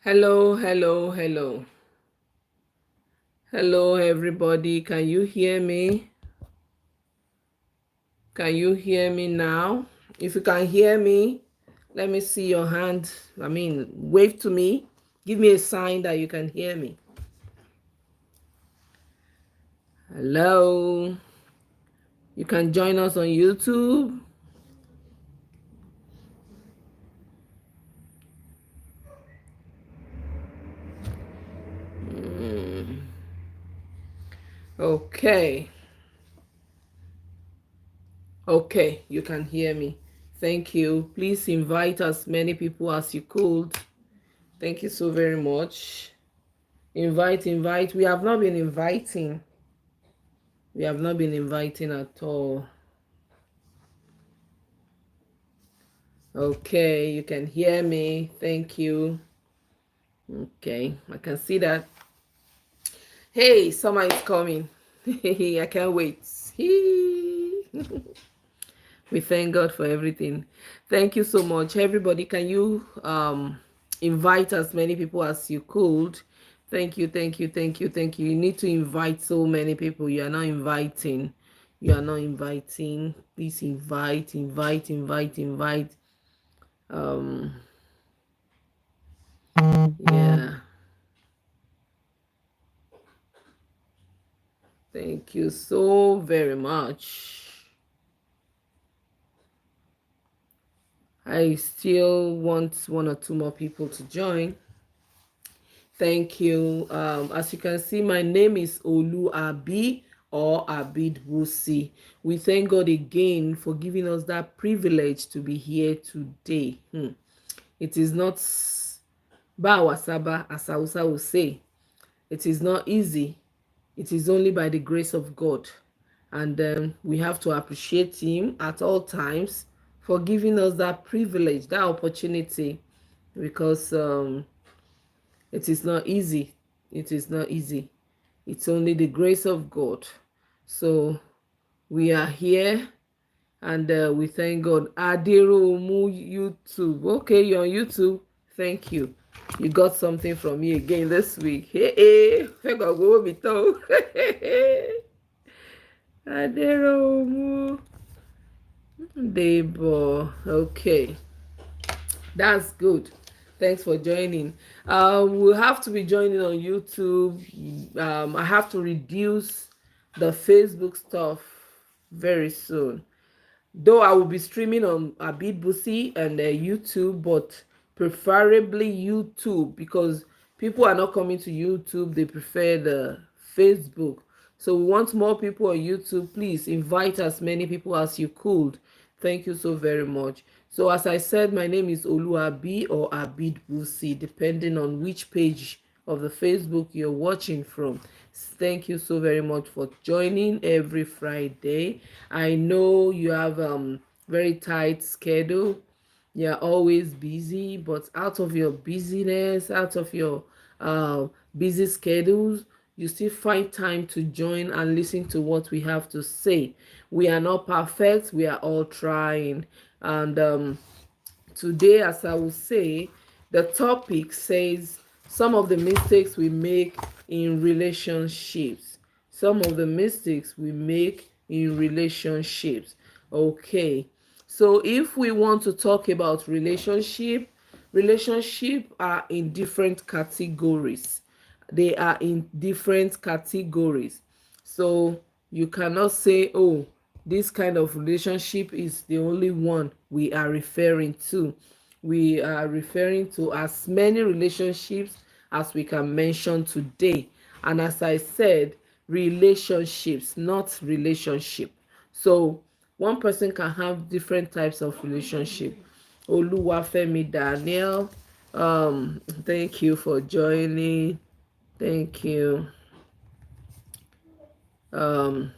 Hello, hello, hello. Hello, everybody. Can you hear me? Can you hear me now? If you can hear me, let me see your hand. Wave to me. Give me a sign that you can hear me. Hello. You can join us on YouTube. Okay. Okay, you can hear me. Thank you. Please invite as many people as you could. Thank you so very much. Invite. We have not been inviting. We have not been inviting at all. Okay, you can hear me. Thank you. Okay, I can see that. Hey, summer is coming. I can't wait. We thank God for everything. Thank you so much. Everybody, can you invite as many people as you could? Thank you, thank you, thank you, thank you. You need to invite so many people. You are not inviting. You are not inviting. Please invite. Yeah. Thank you so very much. I still want one or two more people to join. Thank you. As you can see, my name is Olu Abi or Abid Wusi. We thank God again for giving us that privilege to be here today. It is not Bawasaba, as Hausa will say. It is not easy. It is only by the grace of God. And we have to appreciate Him at all times for giving us that privilege, that opportunity, because it is not easy. It is not easy. It's only the grace of God. So we are here and we thank God. Adiromu YouTube. Okay, you're on YouTube. Thank you. You got something from me again this week. Hey, Adiromu. Debo. Okay. That's good. Thanks for joining. We'll have to be joining on YouTube. I have to reduce the Facebook stuff very soon. Though I will be streaming on Abid Busi and YouTube, but preferably YouTube because people are not coming to YouTube. They prefer the Facebook. So we want more people on YouTube. Please invite as many people as you could. Thank you so very much. So as I said, my name is Oluabi or Abid Busi, depending on which page of the Facebook you're watching from. Thank you so very much for joining every Friday. I know you have very tight schedule. You're always busy, but out of your busyness, out of your busy schedules, you still find time to join and listen to what we have to say. We are not perfect. We are all trying. And today, as I will say, the topic says some of the mistakes we make in relationships. Some of the mistakes we make in relationships. Okay. So if we want to talk about relationship are in different categories. They are in different categories. So you cannot say, oh, this kind of relationship is the only one we are referring to. We are referring to as many relationships as we can mention today. And as I said, relationships, not relationship. So one person can have different types of relationship. Oluwafemi Daniel, thank you for joining. Thank you. um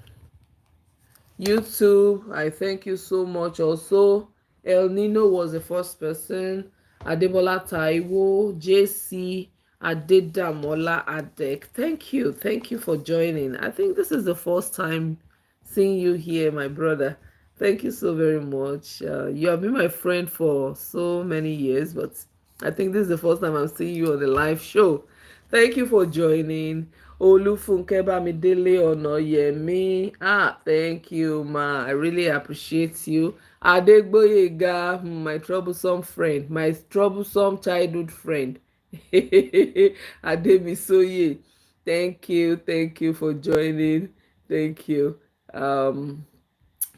YouTube, I thank you so much also. El Nino was the first person. Adebola Taiwo, JC, Adedamola Adek. Thank you for joining. I think this is the first time seeing you here, my brother. Thank you so very much. You have been my friend for so many years, but I think this is the first time I'm seeing you on the live show. Thank you for joining. Olufunke Bamidele Onoyemi. Thank you, ma. I really appreciate you. Adegboyega, my troublesome friend, my troublesome childhood friend. Ademisoye. Thank you for joining. Thank you. Um,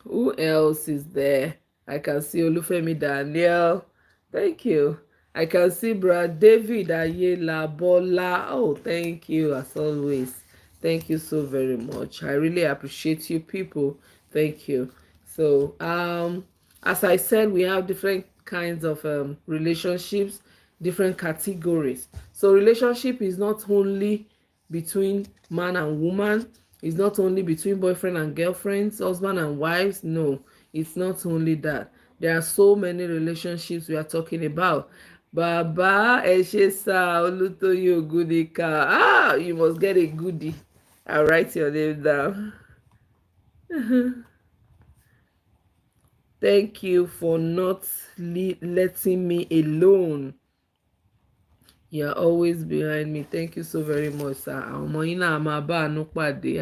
who else is there? I can see Olufemi Daniel. Thank you. I can see Brad David Ayela Bola. Oh, thank you as always. Thank you so very much. I really appreciate you people. Thank you. So, as I said, we have different kinds of relationships, different categories. So, relationship is not only between man and woman. It's not only between boyfriend and girlfriends, husband and wives. No, it's not only that. There are so many relationships we are talking about. Baba Eshesa Olutoye Ogudika. You must get a goodie. I'll write your name down. Thank you for not letting me alone. You're always behind me. Thank you so very much, sir. I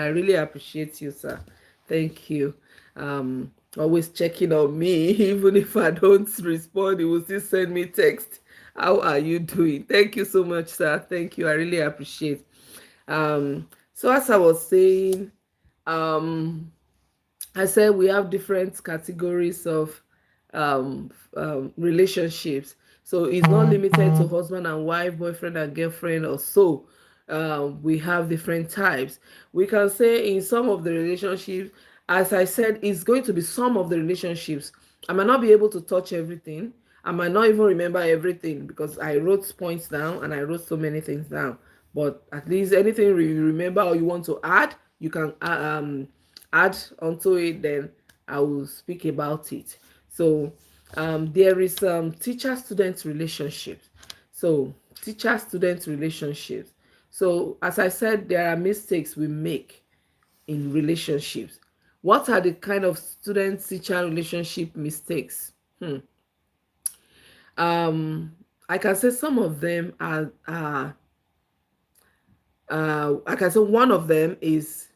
really appreciate you, sir. Thank you. Always checking on me. Even if I don't respond, you will still send me text. How are you doing? Thank you so much, sir. Thank you. I really appreciate. So as I was saying, I said we have different categories of relationships. So it's not limited to husband and wife, boyfriend and girlfriend or so. We have different types. We can say in some of the relationships, as I said, it's going to be some of the relationships. I might not be able to touch everything. I might not even remember everything because I wrote points down and I wrote so many things down. But at least anything you remember or you want to add, you can add onto it, then I will speak about it. So there is teacher-student relationships. So teacher-student relationships. So as I said, there are mistakes we make in relationships. What are the kind of student-teacher relationship mistakes? I can say some of them I can say one of them is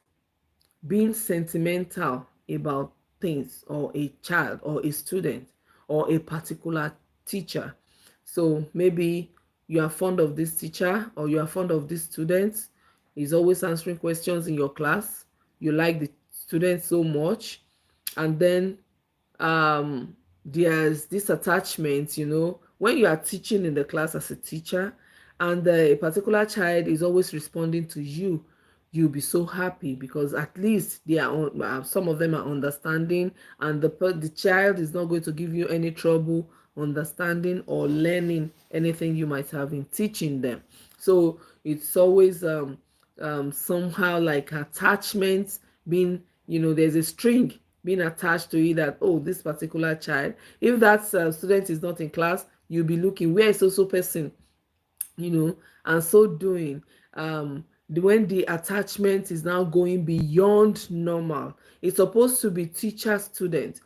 being sentimental about things or a child or a student or a particular teacher. So maybe you are fond of this teacher or you are fond of this student. He's always answering questions in your class. You like the student so much, and then there's this attachment, when you are teaching in the class as a teacher and a particular child is always responding to you, you'll be so happy because at least they are some of them are understanding, and the child is not going to give you any trouble understanding or learning anything you might have in teaching them. So it's always somehow like attachment being, there's a string being attached to it, that this particular child, if that student is not in class, you'll be looking, where is also person, and so doing, when the attachment is now going beyond normal. It's supposed to be teacher student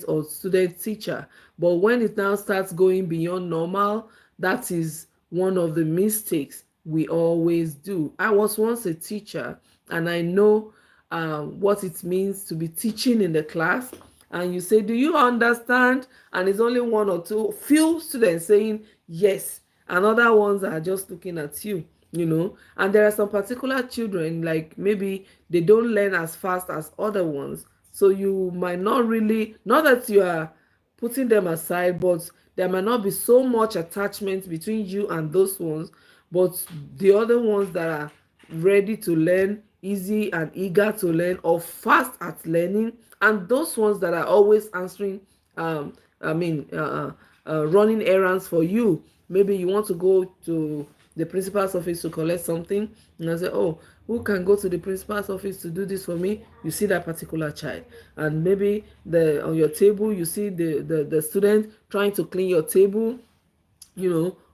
or student teacher, but when it now starts going beyond normal, that is one of the mistakes we always do. I was once a teacher and I know what it means to be teaching in the class, and you say, do you understand? And it's only one or two few students saying yes, and other ones are just looking at you, and there are some particular children, like maybe they don't learn as fast as other ones, So you might not really, not that you are putting them aside, but there might not be so much attachment between you and those ones. But the other ones that are ready to learn, easy and eager to learn, or fast at learning, and those ones that are always answering, um i mean uh, uh, running errands for you. Maybe you want to go to the principal's office to collect something, and I say, oh, who can go to the principal's office to do this for me? You see that particular child. And maybe the on your table you see the student trying to clean your table,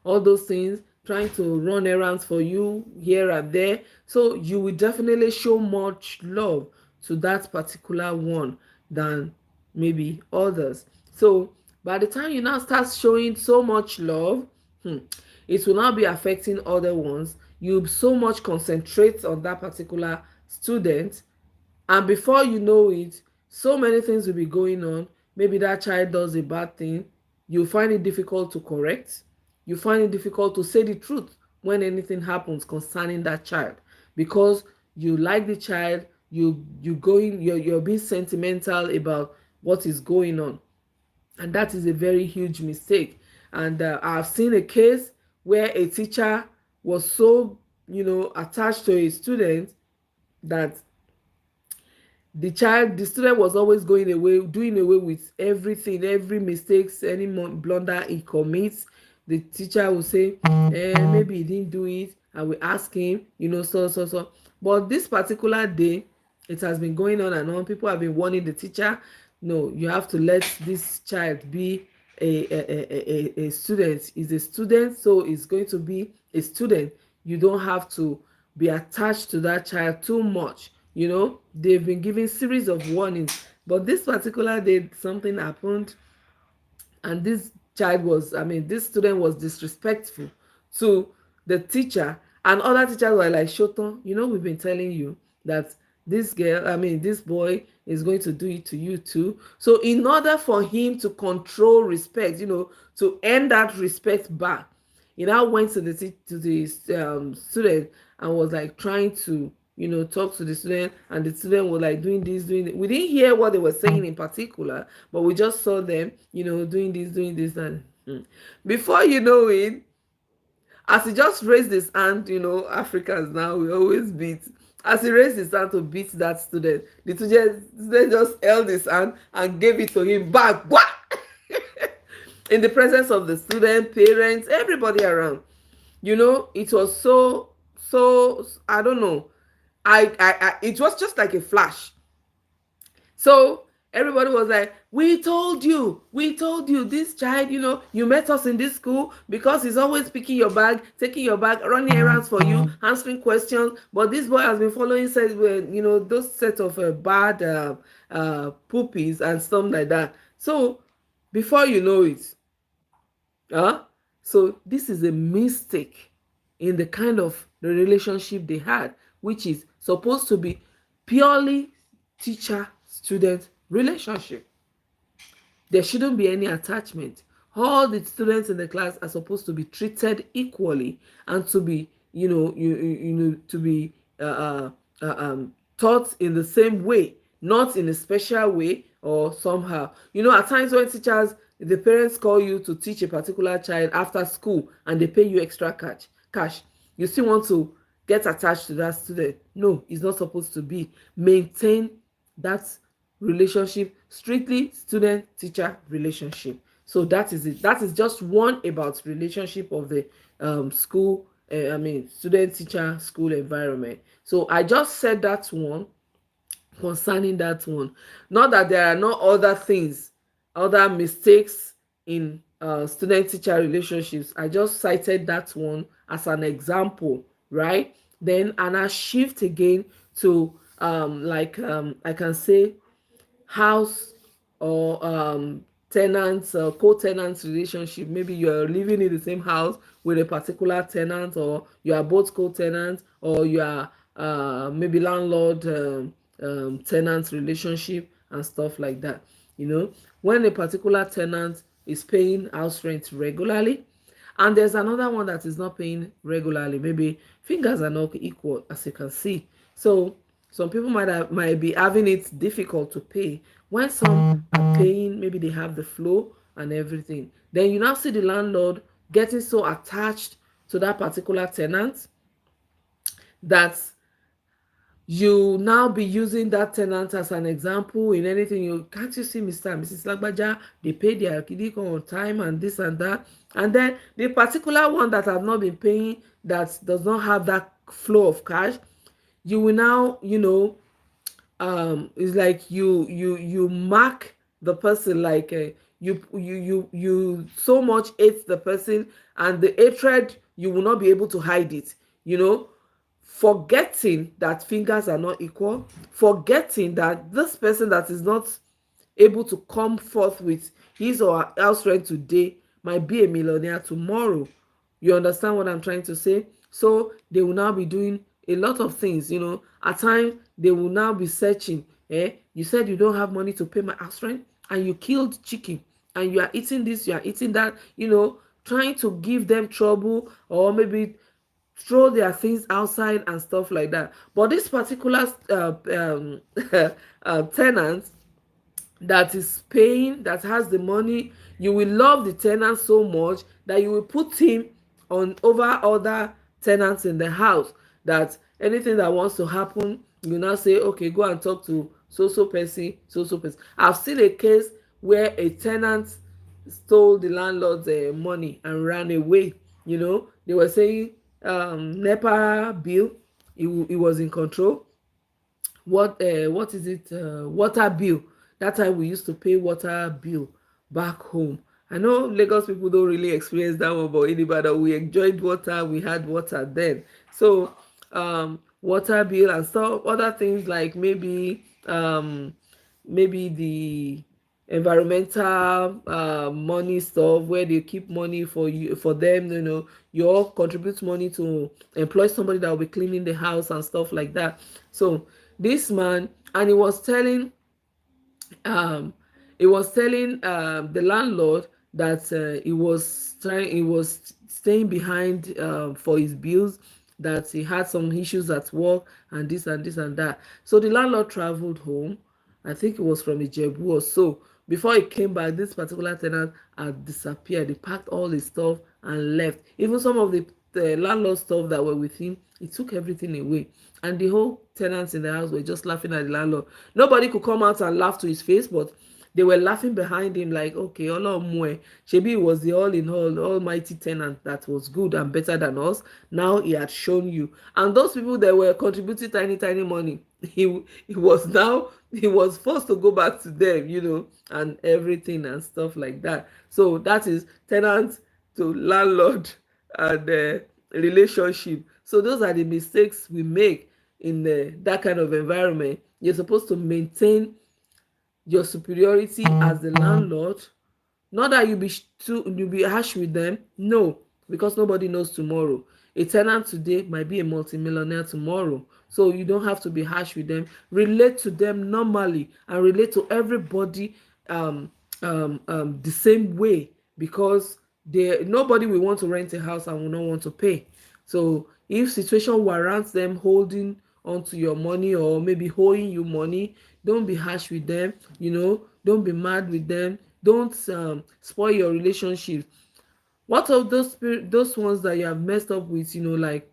all those things, trying to run errands for you here and there. So you will definitely show much love to that particular one than maybe others. So by the time you now start showing so much love, it will not be affecting other ones. You so much concentrate on that particular student, and before you know it, so many things will be going on. Maybe that child does a bad thing, you find it difficult to correct, you find it difficult to say the truth when anything happens concerning that child, because you like the child, you're being sentimental about what is going on. And that is a very huge mistake. And I've seen a case where a teacher was so attached to a student that the student was always going away, doing away with everything, every mistakes, any blunder he commits. The teacher will say, maybe he didn't do it. I will ask him, so. But this particular day, it has been going on and on. People have been warning the teacher, no, you have to let this child be a student. Is a student, so it's going to be a student. You don't have to be attached to that child too much. They've been giving series of warnings, but this particular day something happened, and this student was disrespectful to the teacher, and other teachers were like, Shoton, we've been telling you that this boy is going to do it to you too. So in order for him to control respect, to earn that respect back, he now went to the student and was like trying to talk to the student, and the student was like doing this, doing it. We didn't hear what they were saying in particular, but we just saw them doing this, and before you know it, as he just raised his hand, Africans now we always beat. As he raised his hand to beat that student, the student just held his hand and gave it to him back. What? In the presence of the student, parents, everybody around. It was so I don't know. It was just like a flash. So everybody was like, we told you this child, you met us in this school because he's always picking your bag, taking your bag, running errands for you, answering questions. But this boy has been following those set of bad poopies and stuff like that. So before you know it, so this is a mistake in the kind of the relationship they had, which is supposed to be purely teacher-student relationship. There shouldn't be any attachment. All the students in the class are supposed to be treated equally and to be, to be taught in the same way, not in a special way or somehow. At times when the parents call you to teach a particular child after school and they pay you extra cash, you still want to get attached to that student. No, it's not supposed to be. Maintain that relationship, strictly student-teacher relationship. So that is it. That is just one about relationship of the school, student-teacher school environment. So I just said that one concerning that one. Not that there are no other things, other mistakes in student-teacher relationships. I just cited that one as an example, right? Then and I shift again to I can say house or tenants or co-tenants relationship. Maybe you're living in the same house with a particular tenant, or you are both co-tenants, or you are maybe landlord tenant relationship and stuff like that. When a particular tenant is paying house rent regularly and there's another one that is not paying regularly, maybe fingers are not equal, as you can see. So Some people might be having it difficult to pay. When some are paying, maybe they have the flow and everything. Then you now see the landlord getting so attached to that particular tenant that you now be using that tenant as an example in anything. You can't, you see Mr. and Mrs. Lagbaja, they pay their kidiko on time and this and that, and then the particular one that have not been paying, that does not have that flow of cash, you will now, it's like you mark the person, like you so much hate the person, and the hatred, you will not be able to hide it, you know forgetting that fingers are not equal, forgetting that this person that is not able to come forth with his or her house rent today might be a millionaire tomorrow. You understand what I'm trying to say? So they will now be doing a lot of things, at times they will now be searching. You said you don't have money to pay my house rent, and you killed chicken, and you are eating this, you are eating that, trying to give them trouble, or maybe throw their things outside and stuff like that. But this particular tenant that is paying, that has the money, you will love the tenant so much that you will put him on over other tenants in the house, that anything that wants to happen, you now say, okay, go and talk to so person, so person. I've seen a case where a tenant stole the landlord's money and ran away. They were saying NEPA bill, he was in control. What is it, water bill. That time we used to pay water bill back home. I know Lagos people don't really experience that one, but in Ibadan we enjoyed water, we had water then. So water bill and stuff, other things, like maybe the environmental money stuff, where they keep money for you, for them, you all contribute money to employ somebody that will be cleaning the house and stuff like that. So this man, and um he was telling the landlord that he was staying behind for his bills, that he had some issues at work, and this and this and that. So the landlord traveled home. I think it was from Ijebu or so. Before he came back, this particular tenant had disappeared. He packed all his stuff and left. Even some of the landlord stuff that were with him, he took everything away. And the whole tenants in the house were just laughing at the landlord. Nobody could come out and laugh to his face, but they were laughing behind him, like, okay, Olomwe, shebi he was the all in all almighty tenant that was good and better than us. Now he had shown you. And those people that were contributing tiny money, he was forced to go back to them, and everything and stuff like that. So that is tenant to landlord and relationship. So those are the mistakes we make in that kind of environment. You're supposed to maintain your superiority as the landlord. Not that you be harsh with them, no, because nobody knows tomorrow. A tenant today might be a multimillionaire tomorrow, so you don't have to be harsh with them. Relate to them normally, and relate to everybody the same way, because nobody will want to rent a house and will not want to pay. So if situation warrants them holding onto your money, or maybe owing you money, don't be harsh with them. Don't be mad with them. Don't spoil your relationship. What of those ones that you have messed up with, like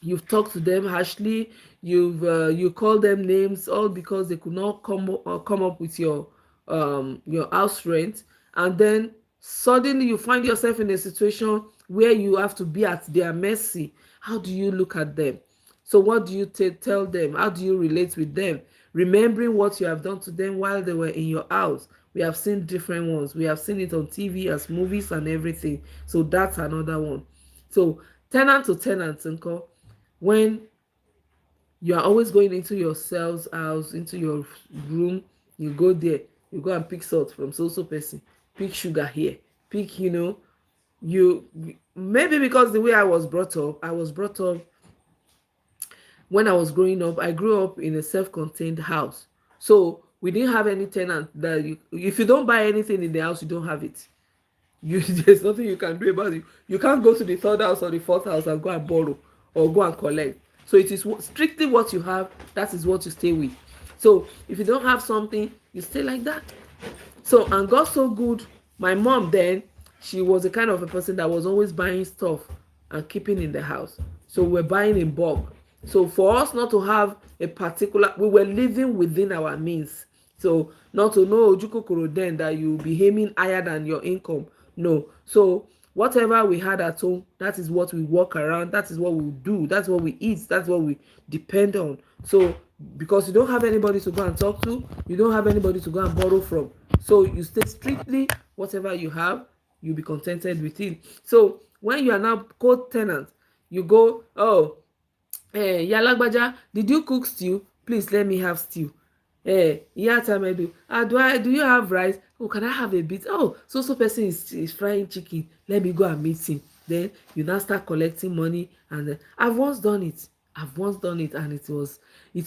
you've talked to them harshly, you call them names, all because they could not come up with your house rent, and then suddenly you find yourself in a situation where you have to be at their mercy. How do you look at them? So what do you tell them? How do you relate with them, remembering what you have done to them while they were in your house? We have seen different ones. We have seen it on TV as movies and everything. So that's another one. So tenant to tenant, when you are always going into your cell's house, into your room, you go there, you go and pick salt from so person, pick sugar here, pick, you maybe because the way I was brought up when I was growing up. I grew up in a self-contained house, so we didn't have any tenant that if you don't buy anything in the house, you don't have it. There's nothing you can do about it. You can't go to the third house or the fourth house and go and borrow or go and collect. So it is strictly what you have, that is what you stay with. So if you don't have something, you stay like that. So, and God so good, my mom then, she was the kind of a person that was always buying stuff and keeping in the house. So we're buying in bulk. So for us not to have a particular, we were living within our means. So not to know ojukokoro then that you'll be aiming higher than your income. No. So whatever we had at home, that is what we walk around, that is what we do, that's what we eat, that's what we depend on. So because you don't have anybody to go and talk to, you don't have anybody to go and borrow from, so you stay strictly whatever you have, you be contented with it. So when you are now co-tenant, you go, oh, Yalagbaja, did you cook stew? Please let me have stew. Yeah, Tamedu, do you have rice? Oh, can I have a bit? Oh, so person is frying chicken, let me go and meet him. Then you now start collecting money, and I've once done it, and it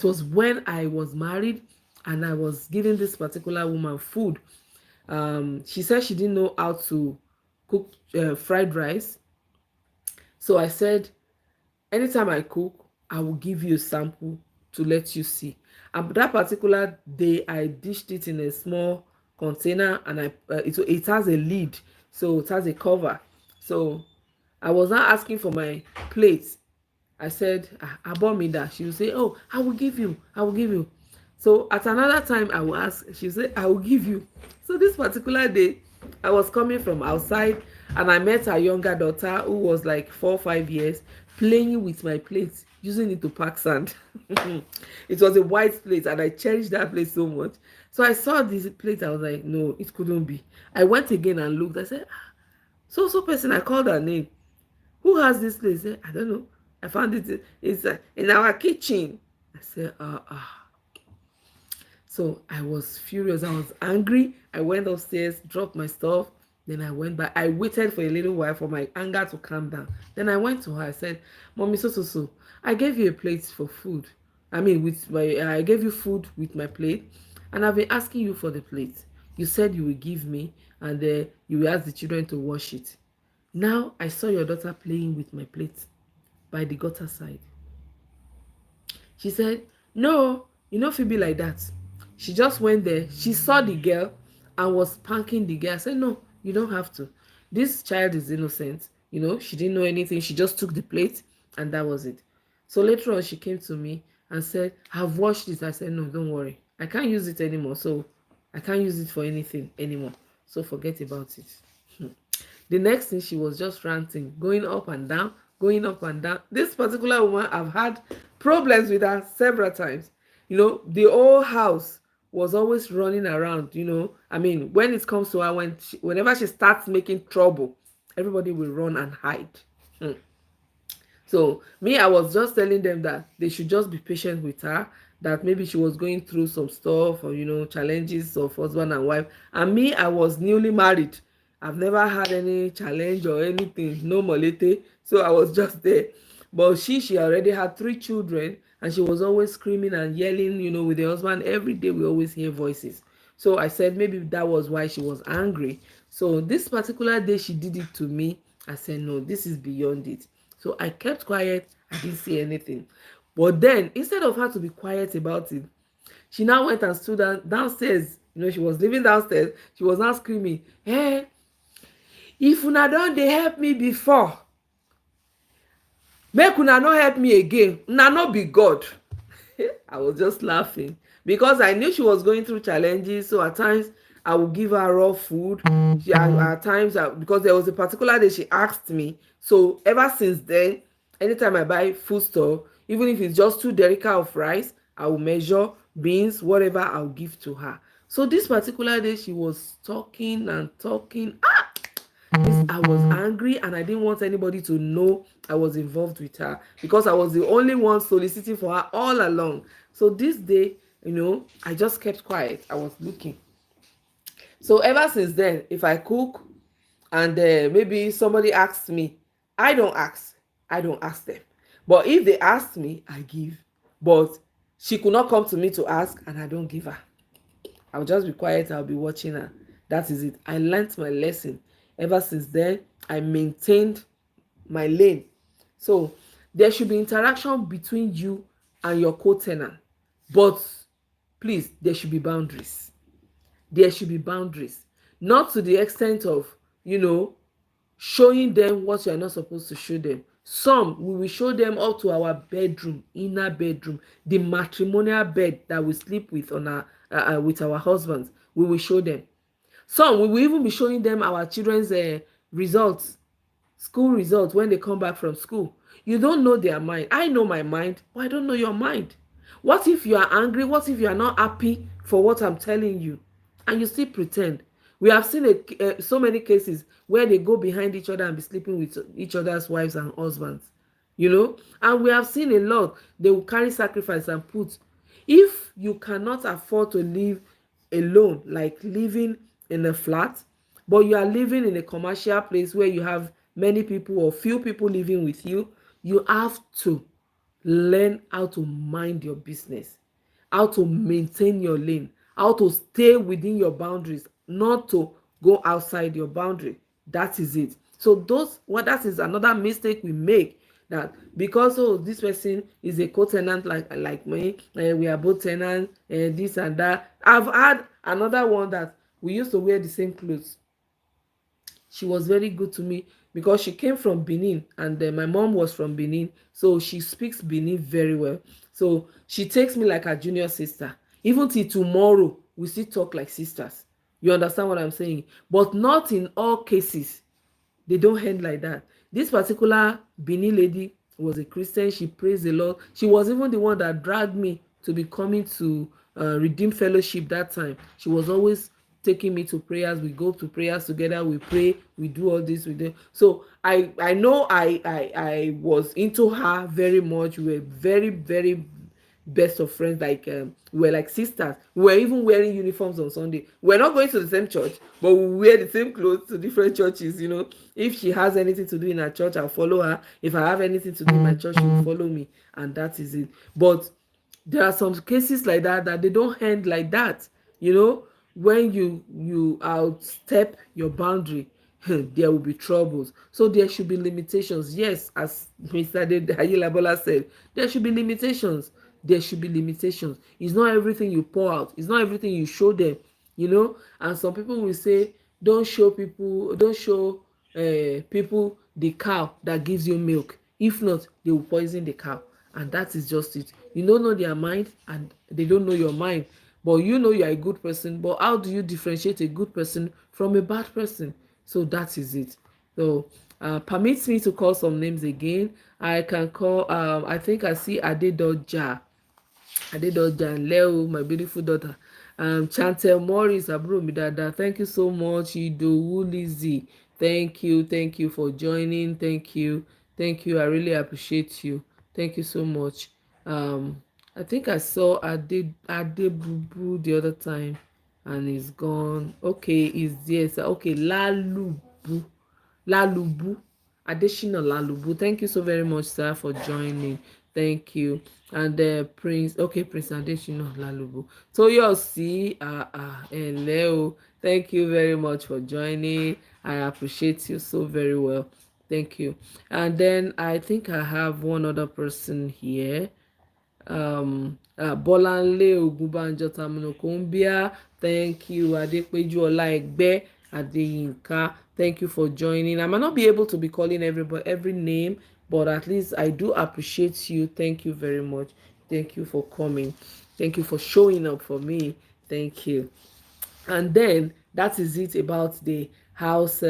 was when I was married, and I was giving this particular woman food. She said she didn't know how to cook fried rice. So I said, anytime I cook, I will give you a sample to let you see. And that particular day, I dished it in a small container, and it has a lid, so it has a cover. So I was not asking for my plate. I said, abọ́ mi dà? She will say, oh, I will give you, I will give you. So at another time, I will ask, she will say, I will give you. So this particular day, I was coming from outside, and I met her younger daughter, who was like 4 or 5 years, playing with my plate, using it to pack sand. It was a white plate, and I cherished that plate so much. So I saw this plate, I was like, no, it couldn't be. I went again and looked. I said, so person, I called her name. Who has this place? Said, I don't know. I found it's in our kitchen. I said, So I was furious. I was angry. I went upstairs, dropped my stuff. Then I went back. I waited for a little while for my anger to calm down. Then I went to her. I said, Mommy, so. I gave you a plate for food. I gave you food with my plate, and I've been asking you for the plate. You said you will give me, and you will ask the children to wash it. Now I saw your daughter playing with my plate by the gutter side. She said, no, you know, fit be like that. She just went there. She saw the girl and was spanking the girl. I said, no, you don't have to. This child is innocent. She didn't know anything. She just took the plate, and that was it. So later on, she came to me and said, I've washed it. I said, no, don't worry. I can't use it anymore. So I can't use it for anything anymore. So forget about it. The next thing, she was just ranting, going up and down, going up and down. This particular woman, I've had problems with her several times. The whole house was always running around. When it comes to her, whenever she starts making trouble, everybody will run and hide. So me, I was just telling them that they should just be patient with her, that maybe she was going through some stuff, or challenges of husband and wife. And me, I was newly married. I've never had any challenge or anything, no molete. So I was just there. But she already had 3 children, and she was always screaming and yelling, with the husband. Every day we always hear voices. So I said maybe that was why she was angry. So this particular day she did it to me. I said, no, this is beyond it. So I kept quiet. I didn't say anything. But then, instead of her to be quiet about it, she now went and stood downstairs. She was living downstairs. She was now screaming, hey, if una don dey help me before, make una no help me again. Una no be God. I was just laughing because I knew she was going through challenges. So at times I would give her raw food. At times, because there was a particular day she asked me. So ever since then, anytime I buy food store, even if it's just 2 derica of rice, I will measure beans, whatever, I'll give to her. So this particular day, she was talking and talking. I was angry, and I didn't want anybody to know I was involved with her, because I was the only one soliciting for her all along. So this day, I just kept quiet. I was looking. So ever since then, if I cook and maybe somebody asks me, I don't ask them. But if they ask me, I give. But she could not come to me to ask, and I don't give her. I'll just be quiet. I'll be watching her. That is it. I learned my lesson. Ever since then, I maintained my lane. So There should be interaction between you and your co-tenant, but please, there should be boundaries. There should be boundaries, not to the extent of, you know, showing them what you are not supposed to show them. Some we will show them up to our bedroom, inner bedroom, the matrimonial bed that we sleep with on our with our husbands. We will show them. Some we will even be showing them our children's results, school results, when they come back from school. You don't know their mind. I know my mind, but I don't know your mind. What if you are angry? What if you are not happy for what I'm telling you and you still pretend? We have seen so many cases where they go behind each other and be sleeping with each other's wives and husbands, you know. And we have seen a lot. They will carry sacrifice and put. If you cannot afford to live alone, like living in a flat, but you are living in a commercial place where you have many people or few people living with you, you have to learn how to mind your business, how to maintain your lane, how to stay within your boundaries, not to go outside your boundary. That is it. So those, what, that is another mistake we make, that because, oh, this person is a co-tenant like me, and we are both tenants, and this and that. I've had another one that we used to wear the same clothes. She was very good to me because she came from Benin, and my mom was from Benin, so she speaks Benin very well. So she takes me like her junior sister. Even till tomorrow, we still talk like sisters. You understand what I'm saying? But not in all cases. They don't end like that. This particular Benin lady was a Christian. She praised the Lord. She was even the one that dragged me to be coming to Redeem Fellowship that time. She was always taking me to prayers. We go to prayers together. We pray. We do all this. We do. So I know I was into her very much. We were very, very best of friends. Like we were like sisters. We were even wearing uniforms on Sunday. We're not going to the same church, but we wear the same clothes to different churches. You know, if she has anything to do in her church, I'll follow her. If I have anything to do in my church, she will follow me, and that is it. But there are some cases like that that they don't end like that. You know, when you outstep your boundary, there will be troubles. So there should be limitations. Yes, as Mr. Ayelabola said, there should be limitations. There should be limitations. It's not everything you pour out. It's not everything you show them. You know, and some people will say, don't show people, don't show people the cow that gives you milk. If not, they will poison the cow. And that is just it. You don't know their mind, and they don't know your mind. But you know you are a good person. But how do you differentiate a good person from a bad person? So that is it. So permit me to call some names again. I can call, I think I see Adedoja. Adedoja and Leo, my beautiful daughter. Chantel Morris, àbúrò mi dáadáa. Thank you so much. Idowu Lizzie, thank you for joining. Thank you. I really appreciate you. Thank you so much. I think I saw Adebubu the other time, and he's gone. Okay, he's there. So, okay, Lalubu, Adeshina Lalubu. Thank you so very much, sir, for joining. Thank you. And Prince, okay, Prince Adeshina Lalubu. Toyosi, Leo, thank you very much for joining. I appreciate you so very well. Thank you. And then I think I have one other person here. Bolanle Ogunbanjo Tamunokumbia, thank you. Adepeju Olaegbe Adeyinka, thank you for joining. I might not be able to be calling every name, but at least I do appreciate you. Thank you very much. Thank you for coming. Thank you for showing up for me. Thank you. And then that is it about the house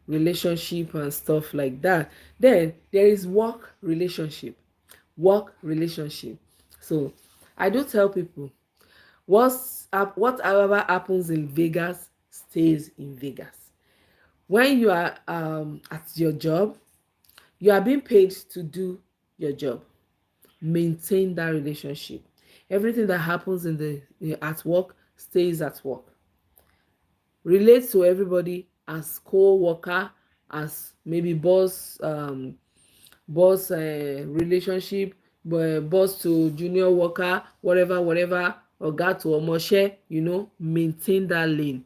relationship and stuff like that. Then there is work relationship. So I do tell people, whatever happens in Vegas stays in Vegas. When you are at your job, you are being paid to do your job. Maintain that relationship. Everything that happens in at work stays at work. Relate to everybody as co-worker, as maybe boss relationship, boss to junior worker, whatever, oga to omoshe, maintain that lane.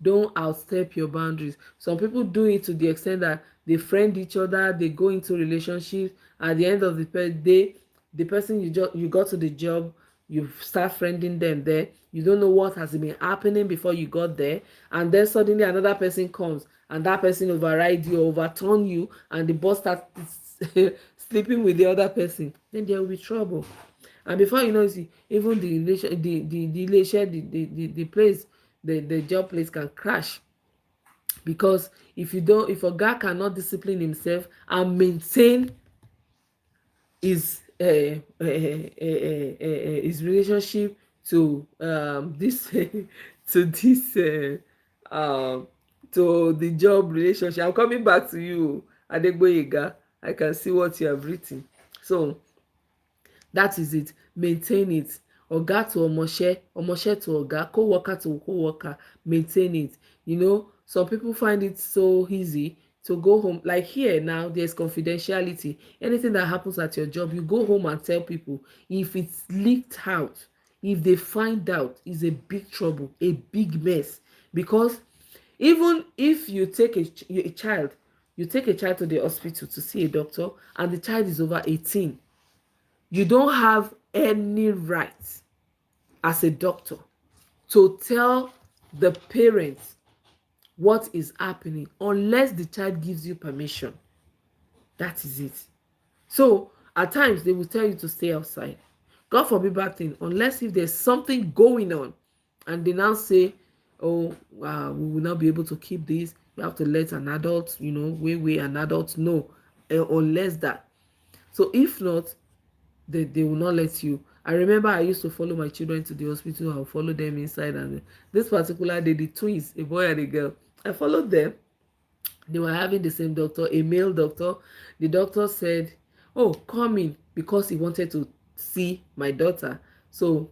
don't outstep your boundaries. Some people do it to the extent that they friend each other, they go into relationships. At the end of the day, the person you got to the job, you start friending them there. You don't know what has been happening before you got there, and then suddenly another person comes and that person override you, overturn you, and the boss starts sleeping with the other person. Then there will be trouble. And before you know it, even the relation the place, the job place can crash. Because if a guy cannot discipline himself and maintain his relationship to this to this to the job relationship. I'm coming back to you, Adegboyega. I can see what you have written. So that is it. Maintain it. Oga to omoshe, omoshe to oga, co-worker to co-worker. Maintain it. You know, some people find it so easy to go home. Like here now, there's confidentiality. Anything that happens at your job, you go home and tell people. If it's leaked out, if they find out, it's a big trouble, a big mess. Because even if you take a child, you take a child to the hospital to see a doctor, and the child is over 18, you don't have any right as a doctor to tell the parents what is happening unless the child gives you permission. That is it. So at times they will tell you to stay outside. God forbid bad thing, unless if there's something going on and they now say, oh, we will not be able to keep this. You have to let an adult, way an adult know, unless that. So if not, they will not let you. I remember I used to follow my children to the hospital. I'll follow them inside, and this particular day, the twins, a boy and a girl, I followed them. They were having the same doctor, a male doctor. The doctor said, oh, come in, because he wanted to see my daughter. So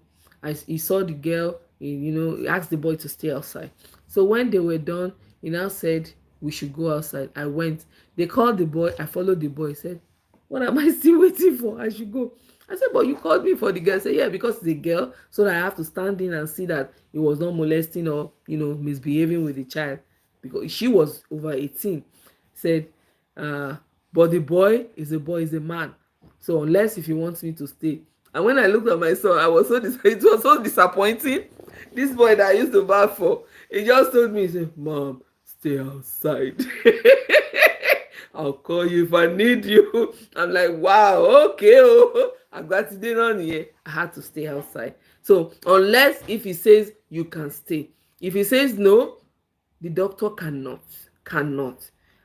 he saw the girl, he asked the boy to stay outside. So when they were done, he now said we should go outside. I went. They called the boy. I followed the boy. He said, what am I still waiting for? I should go. I said, but you called me for the girl. I said, yeah, because it's a girl, so that I have to stand in and see that he was not molesting or misbehaving with the child, because she was over 18. He said, but the boy is a boy, is a man. So unless if he wants me to stay. And when I looked at my son, I was it was so disappointing. This boy that I used to bath for, he just told me, he said, Mom, stay outside. I'll call you if I need you. I'm like, wow, okay. I've got to do on here. I had to stay outside. So unless if he says you can stay. If he says no, the doctor cannot.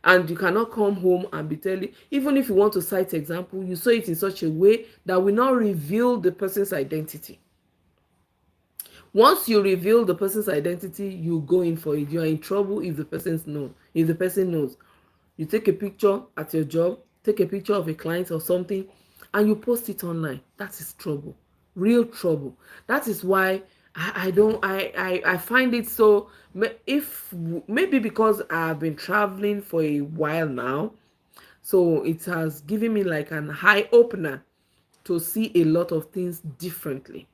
And you cannot come home and be telling, even if you want to cite example, you say it in such a way that will not reveal the person's identity. Once you reveal the person's identity, you go in for it. You are in trouble if the person knows. You take a picture at your job, take a picture of a client or something, and you post it online. That is trouble, real trouble. That is why I find it so, if maybe because I've been traveling for a while now, so it has given me like an eye opener to see a lot of things differently.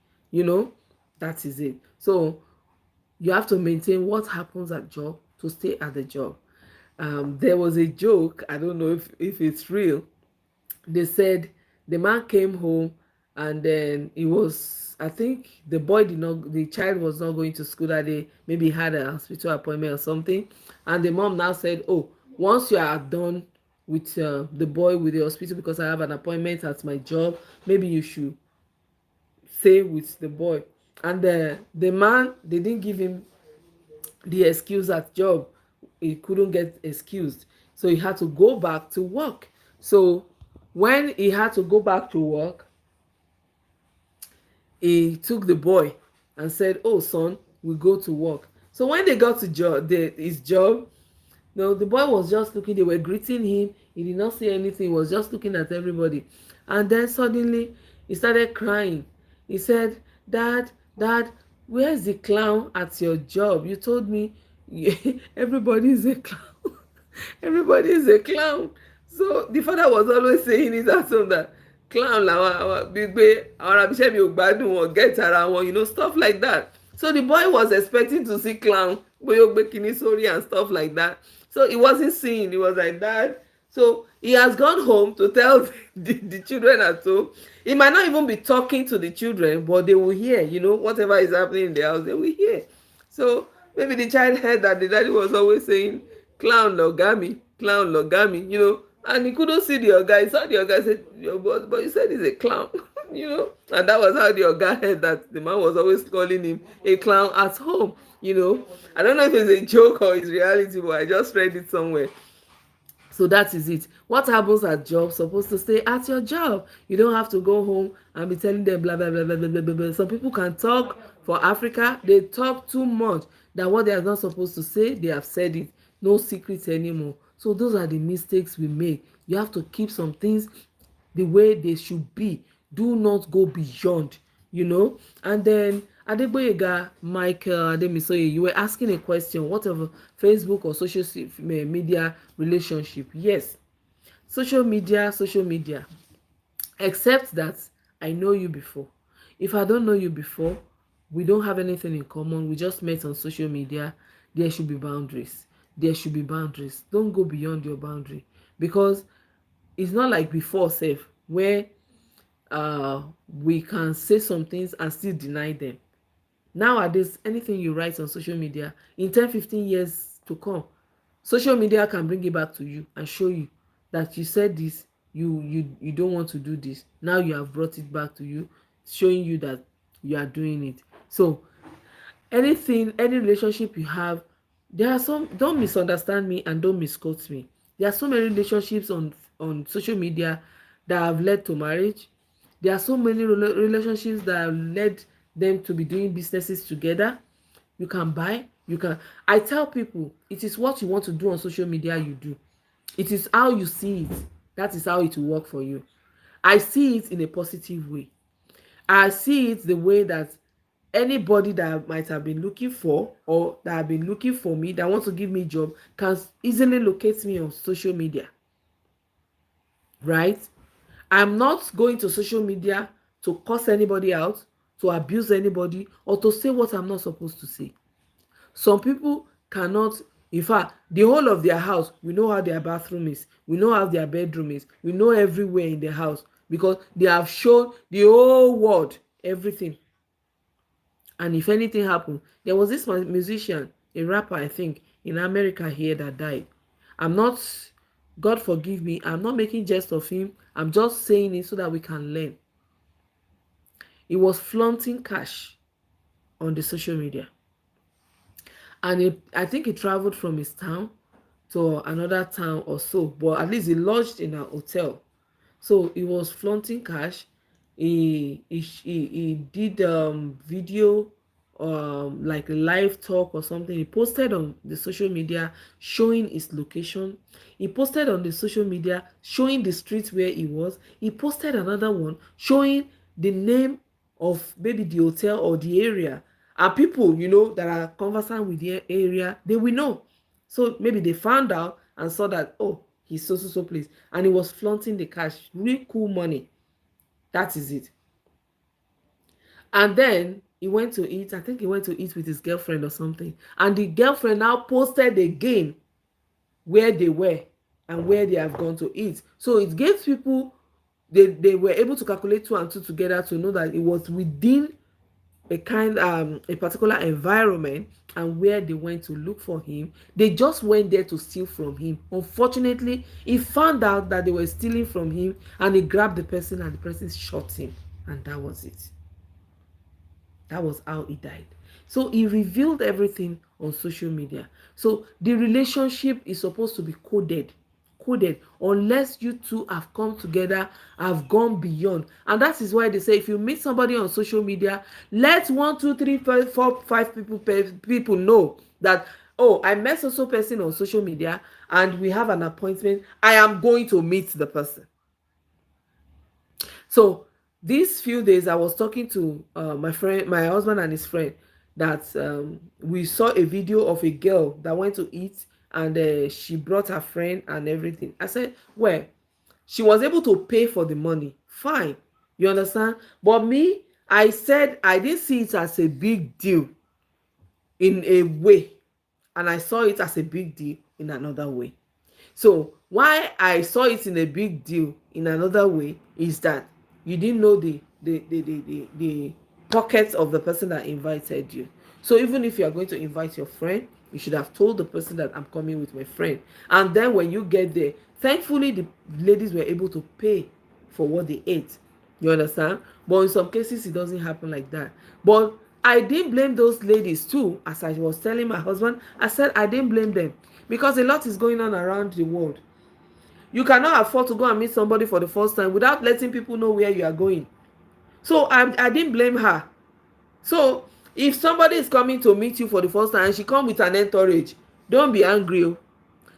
That is it. So you have to maintain what happens at job to stay at the job. There was a joke, I don't know if it's real. They said the man came home, and then I think the child was not going to school that day, maybe he had a hospital appointment or something, and the mom now said, oh, once you are done with the boy with the hospital, because I have an appointment at my job, maybe you should stay with the boy. And the man, they didn't give him the excuse at job. He couldn't get excused, so he had to go back to work. So when he had to go back to work, he took the boy and said, oh son, we go to work. So when they got to his job, the boy was just looking. They were greeting him. He did not say anything. He was just looking at everybody. And then suddenly he started crying. He said, dad, where's the clown at your job? You told me everybody is a clown. Everybody is a clown. So the father was always saying it at home, that clown làwọn gbígbé àwọn abiṣẹ́ mi ò gbádùn wọn, get ara wọn, stuff like that. So the boy was expecting to see clown, boyogbe kinisori and stuff like that. So he wasn't seeing. He was like that. So he has gone home to tell the children at home. He might not even be talking to the children, but they will hear, whatever is happening in the house, they will hear. So maybe the child heard that the daddy was always saying, clown logami, clown logami, and he couldn't see the oga. He saw the oga, said, but you said he's a clown. And that was how the oga heard that the man was always calling him a clown at home. I don't know if it's a joke or it's reality, but I just read it somewhere. So that is it. What happens at job supposed to stay at your job. You don't have to go home and be telling them blah blah blah blah blah blah blah. Some people can talk. For Africa, they talk too much that what they are not supposed to say, they have said it. No secrets anymore. So those are the mistakes we make. You have to keep some things the way they should be. Do not go beyond. And then Adegboyega Michael Ademisoye, you were asking a question, what of Facebook or social media relationship? Yes, social media, except that I know you before. If I don't know you before, we don't have anything in common, we just met on social media, there should be boundaries. There should be boundaries. Don't go beyond your boundary, because it's not like before safe where we can say some things and still deny them. Nowadays, anything you write on social media, in 10-15 years to come, social media can bring it back to you and show you that you said this, you don't want to do this. Now you have brought it back to you, showing you that you are doing it. So any relationship you have, there are some, don't misunderstand me and don't misquote me, there are so many relationships on social media that have led to marriage. There are so many relationships that have led them to be doing businesses together. You can buy, I tell people, it is what you want to do on social media you do. It is how you see it, that is how it will work for you. I see it in a positive way. I see it the way that anybody that might have been looking for, or that have been looking for me, that want to give me job, can easily locate me on social media, right? I'm not going to social media to curse anybody out, to abuse anybody, or to say what I'm not supposed to say. Some people cannot, in fact, the whole of their house, we know how their bathroom is, we know how their bedroom is, we know everywhere in the house, because they have shown the whole world everything. And if anything happened, there was this musician, a rapper, I think, in America here that died. I'm not, God forgive me, I'm not making jest of him, I'm just saying it so that we can learn. He was flaunting cash on the social media, and I think he traveled from his town to another town or so, but at least he lodged in a hotel. So he was flaunting cash. He did video, like a live talk or something. He posted on the social media showing his location. He posted on the social media showing the street where he was. He posted another one showing the name of maybe the hotel or the area, and people that are conversant with the area, they will know. So maybe they found out and saw that, oh, he's so place, and he was flaunting the cash, real cool money. That is it. And then he went to eat, I think he went to eat with his girlfriend or something, and the girlfriend now posted again where they were and where they have gone to eat. So it gave people, they were able to calculate two and two together to know that it was within a particular environment, and where they went to look for him, they just went there to steal from him. Unfortunately, he found out that they were stealing from him, and he grabbed the person, and the person shot him, and that was it. That was how he died. So he revealed everything on social media. So the relationship is supposed to be coded, unless you two have come together, have gone beyond. And that is why they say, if you meet somebody on social media, let 1 2 3 4 5 people know that, oh, I met so person on social media and we have an appointment, I am going to meet the person. So these few days I was talking to my husband and his friend, that we saw a video of a girl that went to eat, and she brought her friend and everything. I said, well, she was able to pay for the money, fine, you understand, but me, I said I didn't see it as a big deal in a way, and I saw it as a big deal in another way. So why I saw it in a big deal in another way is that you didn't know the pockets of the person that invited you. So even if you are going to invite your friend, you should have told the person that I'm coming with my friend. And then when you get there, thankfully the ladies were able to pay for what they ate. You understand? But in some cases it doesn't happen like that. But I didn't blame those ladies too. As I was telling my husband, I said I didn't blame them, because a lot is going on around the world. You cannot afford to go and meet somebody for the first time without letting people know where you are going. So I didn't blame her. So if somebody is coming to meet you for the first time and she come with an entourage, don't be angry.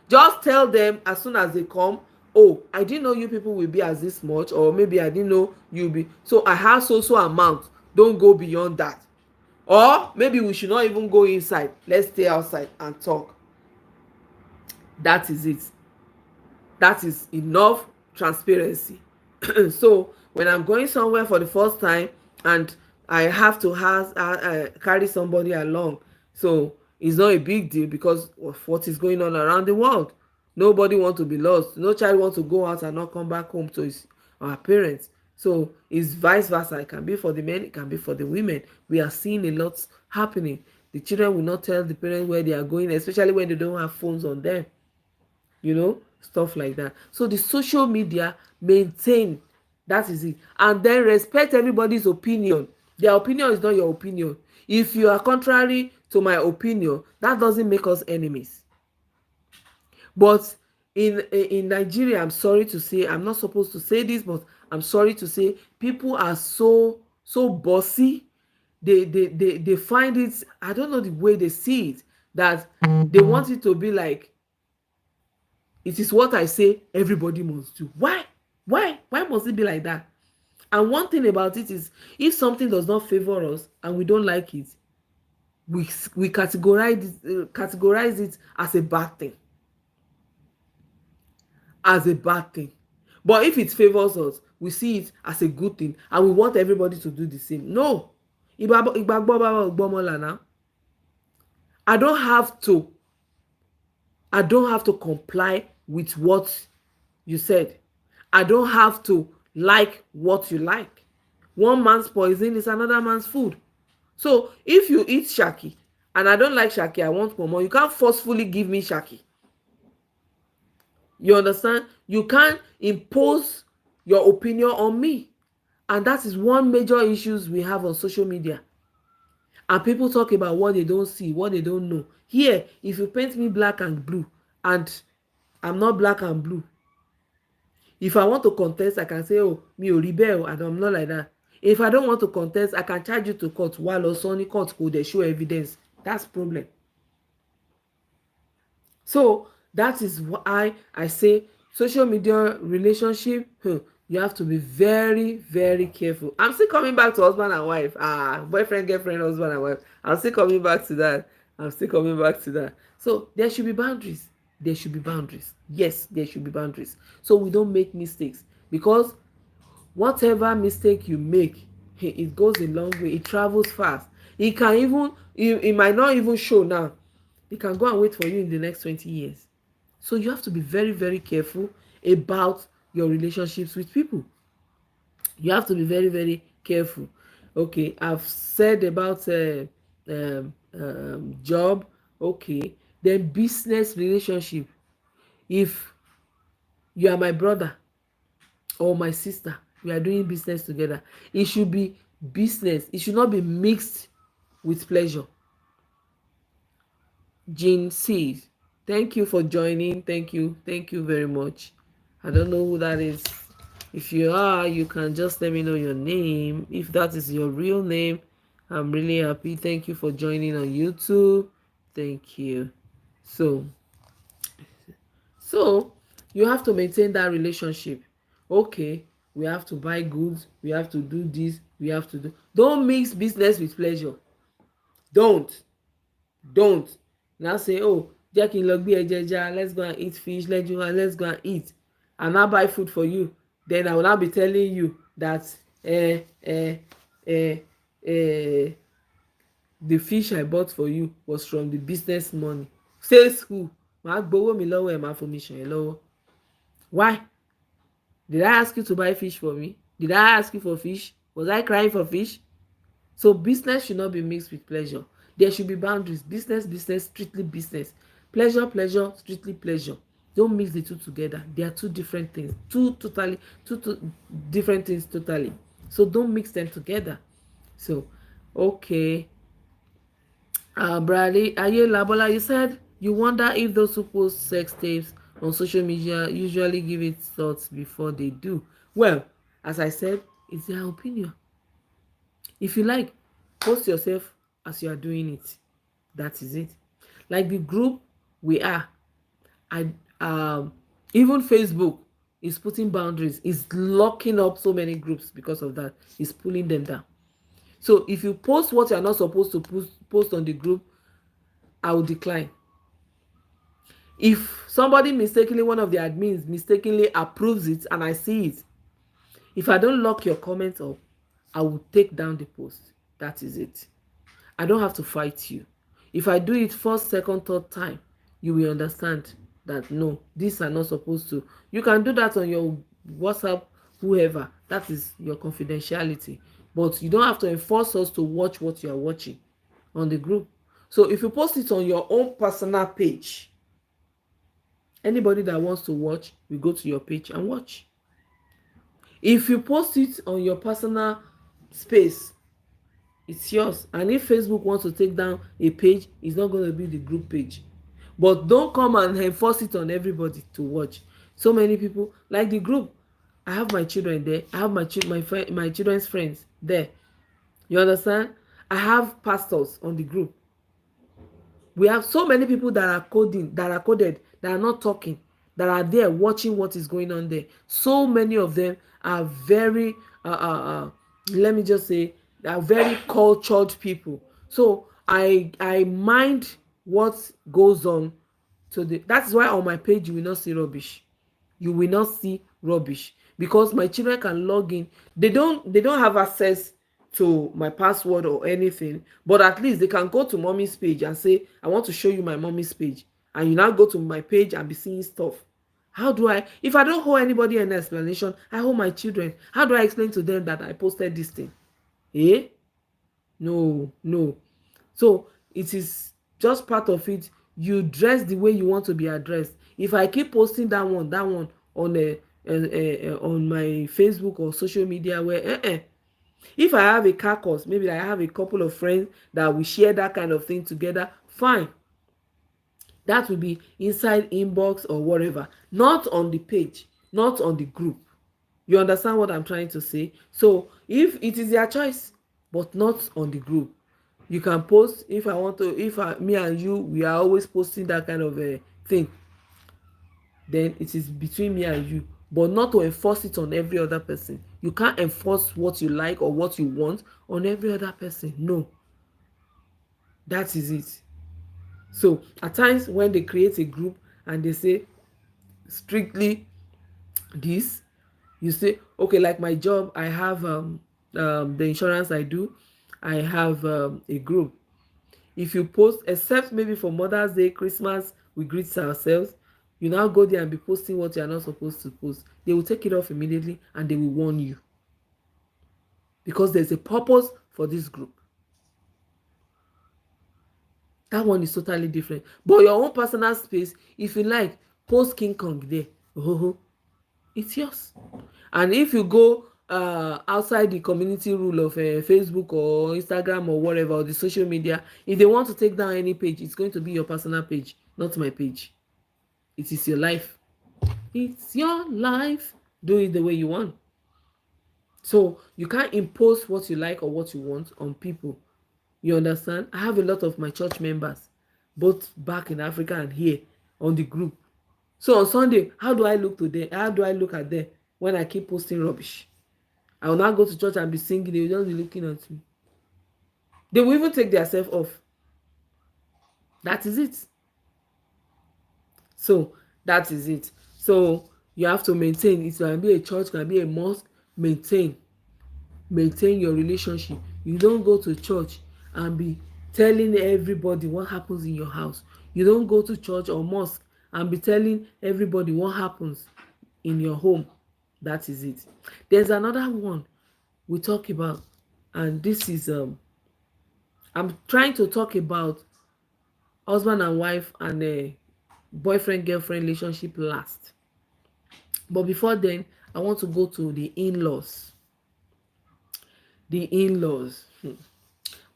Just tell them as soon as they come, oh, I didn't know you people will be as this much, or maybe I didn't know you'll be, so I have so amount, don't go beyond that. Or maybe we should not even go inside, let's stay outside and talk. That is it. That is enough transparency. So when I'm going somewhere for the first time and I have to carry somebody along, so it's not a big deal because of what is going on around the world. Nobody wants to be lost. No child wants to go out and not come back home to his our parents. So it's vice versa. It can be for the men, it can be for the women. We are seeing a lot happening. The children will not tell the parents where they are going, especially when they don't have phones on them, stuff like that. So the social media, maintain, that is it. And then respect everybody's opinion. Their opinion is not your opinion. If you are contrary to my opinion, that doesn't make us enemies. But in Nigeria, I'm sorry to say, I'm not supposed to say this, but I'm sorry to say, people are so bossy. They find it, I don't know the way they see it, that they want it to be like, it is what I say everybody must do. Why must it be like that? And one thing about it is, if something does not favor us and we don't like it, we categorize it as a bad thing. As a bad thing. But if it favors us, we see it as a good thing and we want everybody to do the same. No. Now. I don't have to comply with what you said. I don't have to like what you like. One man's poison is another man's food. So if you eat shaki and I don't like shaki, I want pomo, you can't forcefully give me shaki. You understand? You can't impose your opinion on me. And that is one major issues we have on social media. And people talk about what they don't see, what they don't know. Here, if you paint me black and blue and I'm not black and blue, if I want to contest, I can say, oh, me ò rí bẹ́ẹ̀ o, and I'm not like that. If I don't want to contest, I can charge you to court. While also ní court kò dẹ̀ show evidence. That's problem. So that is why I say social media relationship, you have to be very, very careful. I'm still coming back to husband and wife. Boyfriend, girlfriend, husband and wife. I'm still coming back to that. So there should be boundaries. There should be boundaries. Yes, there should be boundaries. So we don't make mistakes, because whatever mistake you make, it goes a long way. It travels fast. It can even, it might not even show now. It can go and wait for you in the next 20 years. So you have to be very, very careful about your relationships with people. You have to be very, very careful. Okay, I've said about job. Okay, then business relationship. If you are my brother or my sister, we are doing business together, it should be business. It should not be mixed with pleasure. Jean says, thank you for joining. Thank you very much. I don't know who that is. If you are, you can just let me know your name. If that is your real name, I'm really happy. Thank you for joining on YouTube. Thank you. So you have to maintain that relationship. Okay, we have to buy goods, we have to do this, we have to do. Don't mix business with pleasure. Don't now say, oh, jẹ́ kí n lọ gbé ẹja, let's go and eat fish, let's go and eat, and now buy food for you. Then I will now be telling you that the fish I bought for you was from the business money. Says who? Màá gbowó mi lọ́wọ́ ẹ̀, màá fomi ṣàn ẹ́ lọ́wọ́. Why? Did I ask you to buy fish for me? Did I ask you for fish? Was I crying for fish? So business should not be mixed with pleasure. There should be boundaries. Business, business, strictly business. Pleasure, pleasure, strictly pleasure. Don't mix the two together. They are two different things. Two different things totally. So don't mix them together. So, okay. Bradley Ayelabola, you said you wonder if those who post sex tapes on social media usually give it thoughts before they do. Well, as I said, it's their opinion. If you like, post yourself as you are doing it. That is it. Like the group we are, I even Facebook is putting boundaries, is locking up so many groups because of that. It's pulling them down. So if you post what you are not supposed to post on the group, I will decline. If somebody mistakenly, one of the admins mistakenly approves it and I see it, if I don't lock your comments up, I will take down the post. That is it. I don't have to fight you. If I do it first, second, third time, you will understand that no, these are not supposed to. You can do that on your WhatsApp, whoever. That is your confidentiality. But you don't have to enforce us to watch what you are watching on the group. So if you post it on your own personal page, anybody that wants to watch will go to your page and watch. If you post it on your personal space, it's yours. And if Facebook wants to take down a page, it's not going to be the group page. But don't come and enforce it on everybody to watch. So many people like the group. I have my children there. I have my children's friends there. You understand? I have pastors on the group. We have so many people that are coded, that are not talking, that are there watching what is going on there. So many of them are very let me just say, they are very cultured people. So I mind what goes on. That's why on my page you will not see rubbish. You will not see rubbish because my children can log in. They don't have access to my password or anything, but at least they can go to mommy's page and say, I want to show you my mommy's page, and you now go to my page and be seeing stuff. How do I, if I don't owe anybody an explanation, I owe my children. How do I explain to them that I posted this thing? No. So it is just part of it. You dress the way you want to be addressed. If I keep posting that one on on my Facebook or social media, where if I have a caucus, maybe I have a couple of friends that we share that kind of thing together, fine. That will be inside inbox or whatever, not on the page, not on the group. You understand what I'm trying to say? So if it is their choice, but not on the group. You can post if I want to, me and you, we are always posting that kind of a thing, then it is between me and you, but not to enforce it on every other person. You can't enforce what you like or what you want on every other person. No, that is it. So at times when they create a group and they say strictly this, you say, okay, like my job, I have the insurance I do, I have a group. If you post, except maybe for Mother's Day, Christmas, we greet ourselves, you now go there and be posting what you are not supposed to post, they will take it off immediately and they will warn you, because there's a purpose for this group. That one is totally different. But your own personal space, if you like, post King Kong there, it's yours. And if you go outside the community rule of Facebook or Instagram or whatever, or the social media, if they want to take down any page, it's going to be your personal page, not my page. It is your life. It's your life. Do it the way you want. So you can't impose what you like or what you want on people. You understand? I have a lot of my church members, both back in Africa and here, on the group. So on Sunday, how do I look to them? How do I look at them when I keep posting rubbish? I will not go to church and be singing. They will just be looking at me. They will even take themselves off. That is it. So that is it. So you have to maintain. It can be a church, can be a mosque. Maintain your relationship. You don't go to church and be telling everybody what happens in your house. You don't go to church or mosque and be telling everybody what happens in your home. That is it. There's another one we talk about, and this is I'm trying to talk about husband and wife and boyfriend girlfriend relationship last. But before then, I want to go to the in-laws. The in-laws.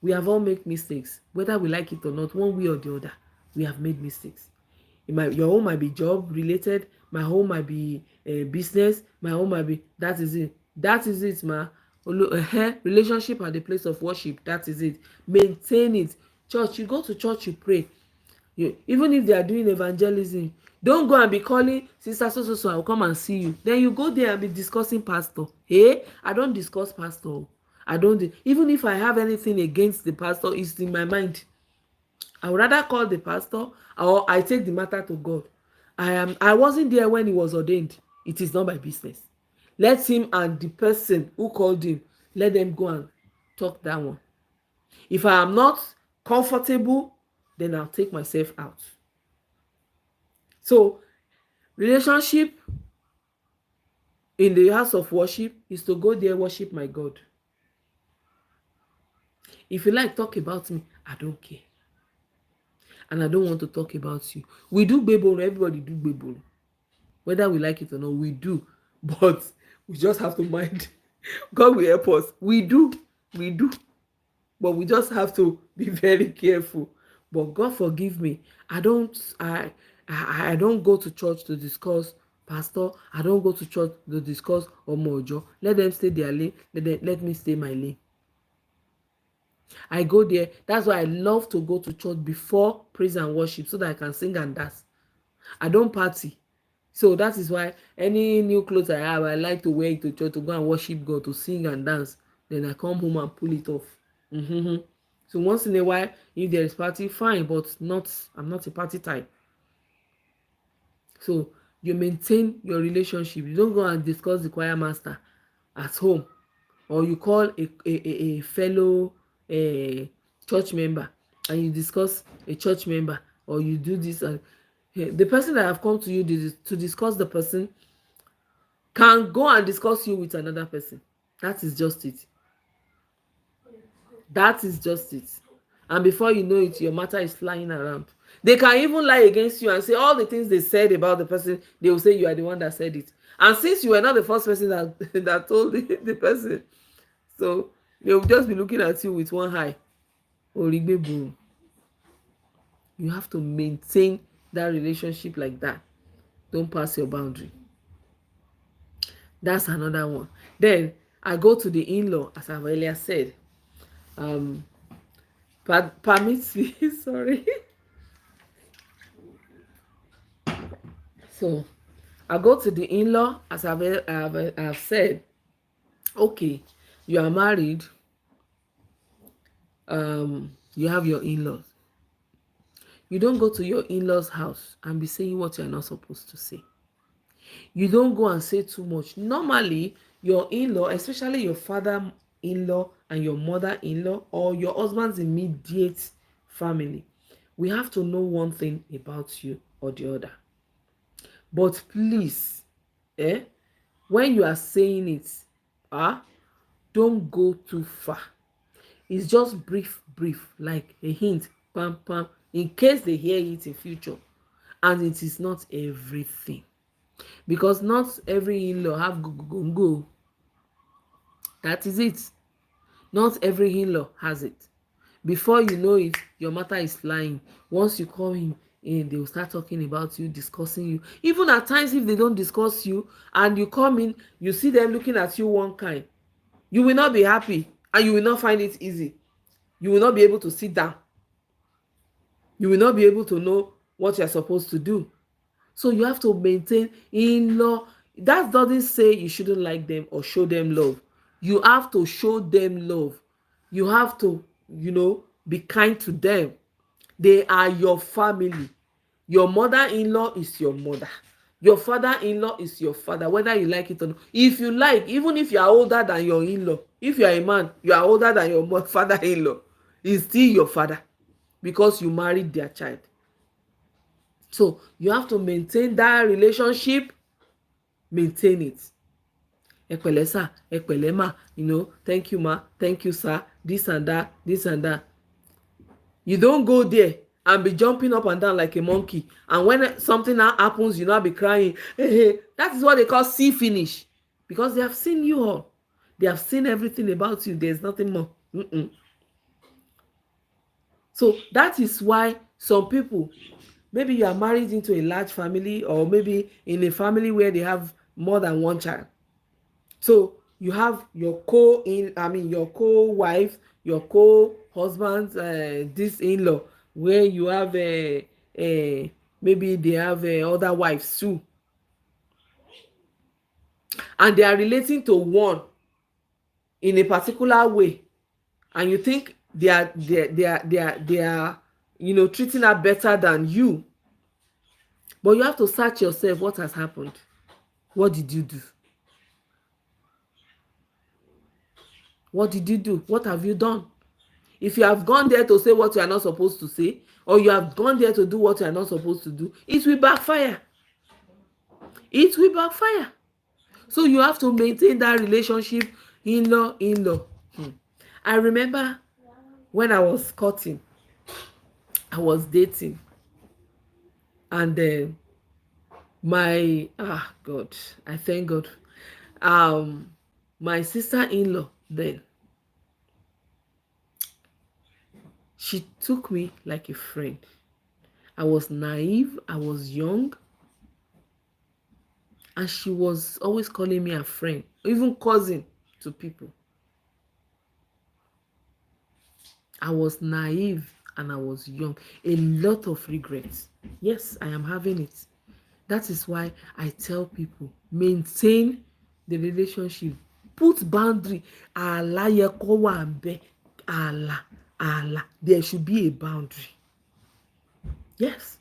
We have all made mistakes, whether we like it or not, one way or the other. We have made mistakes. Your own might be job related, my own might be business, my own might be, that is it. That is it, ma. Relationship at the place of worship, that is it. Maintain it. Church, you go to church, you pray. Even if they are doing evangelism, don't go and be calling sister so so so, I will come and see you. Then you go there and be discussing pastor. I don't discuss pastor. I don't. Even if I have anything against the pastor, it's in my mind. I would rather call the pastor, or I take the matter to God. I wasn't there when he was ordained. It is not my business. Let him and the person who called him, let them go and talk that one. If I am not comfortable, then I'll take myself out. So relationship in the house of worship is to go there, worship my God. If you like talk about me, I don't care. And I don't want to talk about you. We do gbeboro, everybody do gbeboro. Whether we like it or not, we do. But we just have to mind. God will help us. We do. But we just have to be very careful. But God forgive me. I don't go to church to discuss pastor. I don't go to church to discuss omojo. Let them stay their lane. Let me stay my lane. I go there. That's why I love to go to church before praise and worship, so that I can sing and dance. I don't party. So that is why any new clothes I have, I like to wear it to church to go and worship God, to sing and dance. Then I come home and pull it off. So once in a while, if there is party, fine, but I'm not a party type. So you maintain your relationship. You don't go and discuss the choir master at home, or you call a fellow church member and you discuss a church member, or you do this, and the person that have come to you to discuss the person can go and discuss you with another person. That is just it. And before you know it, your matter is flying around. They can even lie against you and say all the things they said about the person. They will say you are the one that said it, and since you were not the first person that told the person, so they will just be looking at you with one eye. Origbe boom. You have to maintain that relationship like that. Don't pass your boundary. That's another one. Then I go to the in-law, as I've earlier said. Permit me, sorry. So I go to the in-law, as I've said. Okay, you are married. You have your in-laws. You don't go to your in-laws house and be saying what you're not supposed to say. You don't go and say too much. Normally, your in-law, especially your father-in-law and your mother-in-law, or your husband's immediate family, we have to know one thing about you or the other. But please, when you are saying it, don't go too far. It's just brief, like a hint, pam pam, in case they hear it in future. And it is not everything, because not every in-law have go. That is it. Not every in-law has it. Before you know it, your matter is flying. Once you come in, they will start talking about you, discussing you. Even at times, if they don't discuss you and you come in, you see them looking at you one kind, you will not be happy, and you will not find it easy. You will not be able to sit down. You will not be able to know what you're supposed to do. So you have to maintain in-law. That doesn't say you shouldn't like them or show them love. You have to show them love. You have to, be kind to them. They are your family. Your mother-in-law is your mother. Your father-in-law is your father, whether you like it or not. If you like, even if you are older than your in-law, if you are a man, you are older than your father-in-law, he's still your father. because you married their child. So you have to maintain that relationship, maintain it. Ẹ pẹ̀lẹ́ sà, ẹ pẹ̀lẹ́ mà, thank you ma, thank you sir, this and that, this and that. You don't go there and be jumping up and down like a monkey, and when something now happens, you now be crying. That is what they call see finish, because they have seen you all. They have seen everything about you. There's nothing more. So that is why some people, maybe you are married into a large family, or maybe in a family where they have more than one child. So you have your your co-wife, your co-husband, this in-law, where you have maybe they have other wives too, and they are relating to one in a particular way, and you think they are treating her better than you. But you have to search yourself. What has happened? What did you do? What did you do? What have you done? If you have gone there to say what you are not supposed to say, or you have gone there to do what you are not supposed to do, it will backfire. It will backfire. So you have to maintain that relationship, in-law. I remember when I was courting, I was dating, and then God, I thank God. My sister-in-law then, she took me like a friend. I was naive, I was young, and she was always calling me a friend, even cousin to people. I was naive and I was young. A lot of regrets. Yes, I am having it. That is why I tell people, maintain the relationship. Put boundary. There should be a boundary. Yes,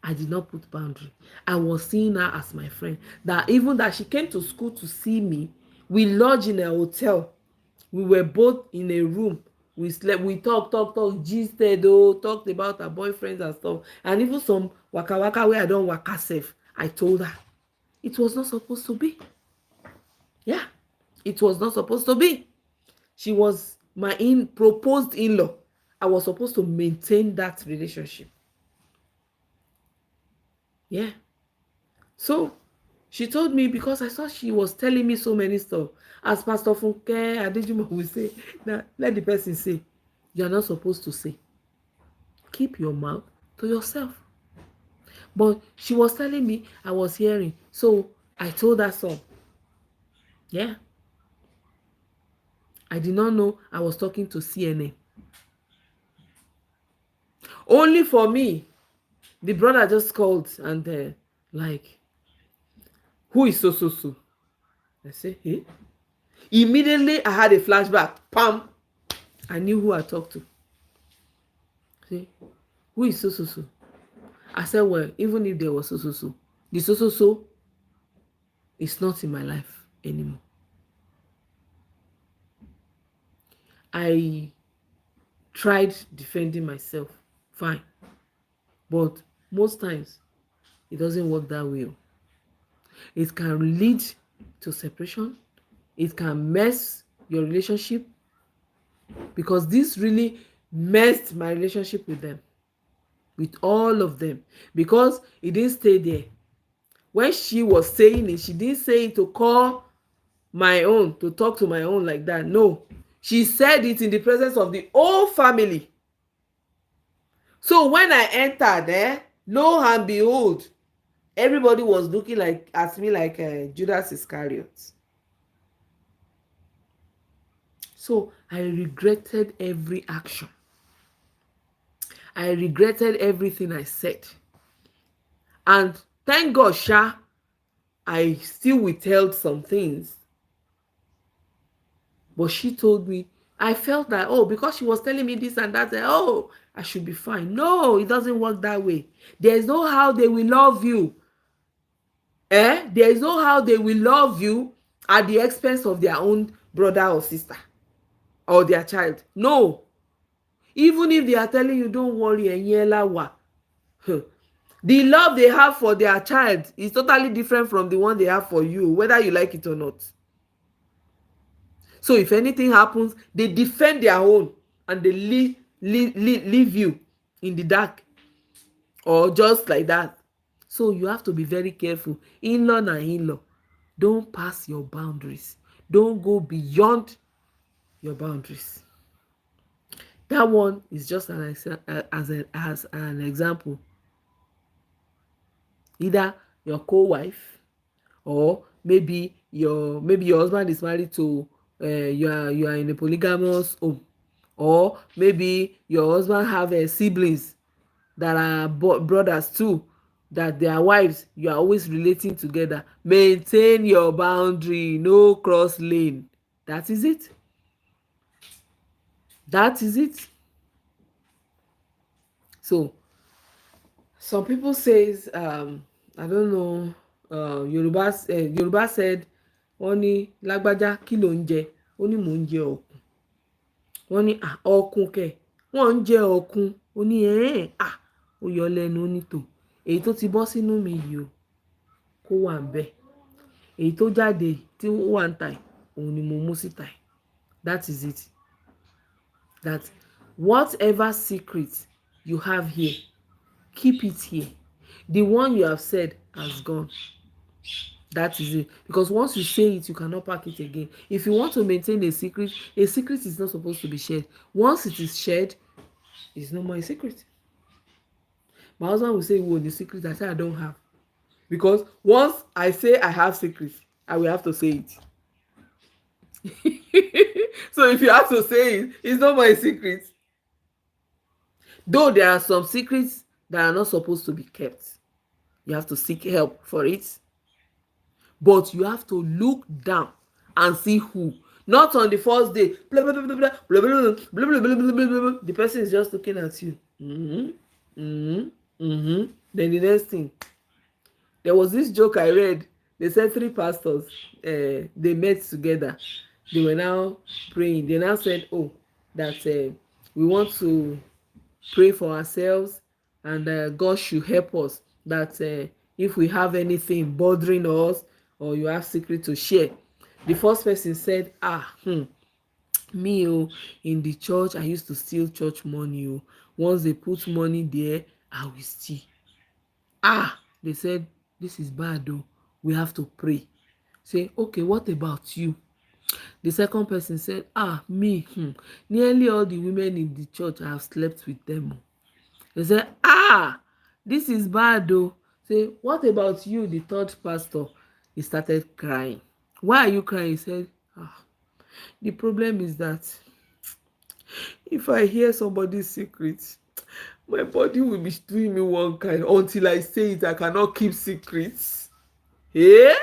I did not put boundary. I was seeing her as my friend. That even that she came to school to see me, we lodged in a hotel. We were both in a room. We slept, we talked, gisted, talked about our boyfriends and stuff. And even some waka where I don't waka safe. I told her it was not supposed to be. Yeah, it was not supposed to be. She was my proposed in-law. I was supposed to maintain that relationship. Yeah. So she told me, because I saw she was telling me so many stuff. As Pastor Funke Adejimo will say, now let the person say, you are not supposed to say. Keep your mouth to yourself. But she was telling me, I was hearing. So I told her so. Yeah. I did not know I was talking to CNN. Only for me, the brother just called and like, who is so? I say, hey. Immediately I had a flashback. Pam. I knew who I talked to. Say, who is so? I said, well, even if there was so, the so is not in my life anymore. I tried defending myself, fine. But most times, it doesn't work that way. It can lead to separation. It can mess your relationship, because this really messed my relationship with them, with all of them, because it didn't stay there. When she was saying it, she didn't say it to call my own, to talk to my own like that. No, she said it in the presence of the whole family. So when I entered, lo and behold, everybody was looking at me like Judas Iscariot. So I regretted every action. I regretted everything I said. And thank God, I still withheld some things. But she told me, I felt that, because she was telling me this and that, I should be fine. No, it doesn't work that way. There is no how they will love you. There is no how they will love you at the expense of their own brother or sister or their child. No. Even if they are telling you don't worry, ẹ̀yin ẹ lá wà, the love they have for their child is totally different from the one they have for you, whether you like it or not. So if anything happens, they defend their own and they leave you in the dark or just like that. So you have to be very careful. In-law na in-law. Don't pass your boundaries. Don't go beyond your boundaries. That one is just as an example. Either your co-wife, or maybe your husband is married to you are in a polygamous home, or maybe your husband have siblings that are brothers too, that their wives, you are always relating together. Maintain your boundary, no cross lane. That is it. That is it. So some people says I don't know, Yoruba said wọ́n ní lágbájá kí ló ń jẹ, ó ní mò ń jẹ ọ̀kùn. Wọ́n ní ọ̀kùn kẹ̀, wọ́n ń jẹ ọ̀kùn, ó ní ó yọ lẹ́nu, ó ní tò èyí tó ti bọ́ sínú mi yìí o kó wà ń bẹ̀, èyí tó jáde tí ó wà ń tà òun ni mo mú síta. That is it. That whatever secret you have here, keep it here. The one you have said has gone. That is it. Because once you say it, you cannot pack it again. If you want to maintain a secret is not supposed to be shared. Once it is shared, it's no more a secret. My husband will say, "Well, the secret," I say I don't have. Because once I say I have secrets, I will have to say it. So if you have to say it, it's not my secret. Though there are some secrets that are not supposed to be kept. You have to seek help for it. But you have to look down and see who. Not on the first day. Blah, blah, blah, blah, blah, blah, blah, blah, blah, blah, blah, blah, blah. The person is just looking at you. Then the next thing. There was this joke I read. They said 3 pastors, they met together. They were now praying. They now said, that we want to pray for ourselves, and God should help us. That if we have anything bothering us, or you have secret to share. The first person said, me in the church, I used to steal church money. Once they put money there, I will steal. They said, this is bad though. We have to pray. Say, okay, what about you? The second person said, me, nearly all the women in the church, I have slept with them. They said, this is bad though. Say, what about you, the third pastor? He started crying. Why are you crying? He said, the problem is that if I hear somebody's secret, my body will be doing me one kind. Until I say it, I cannot keep secrets. And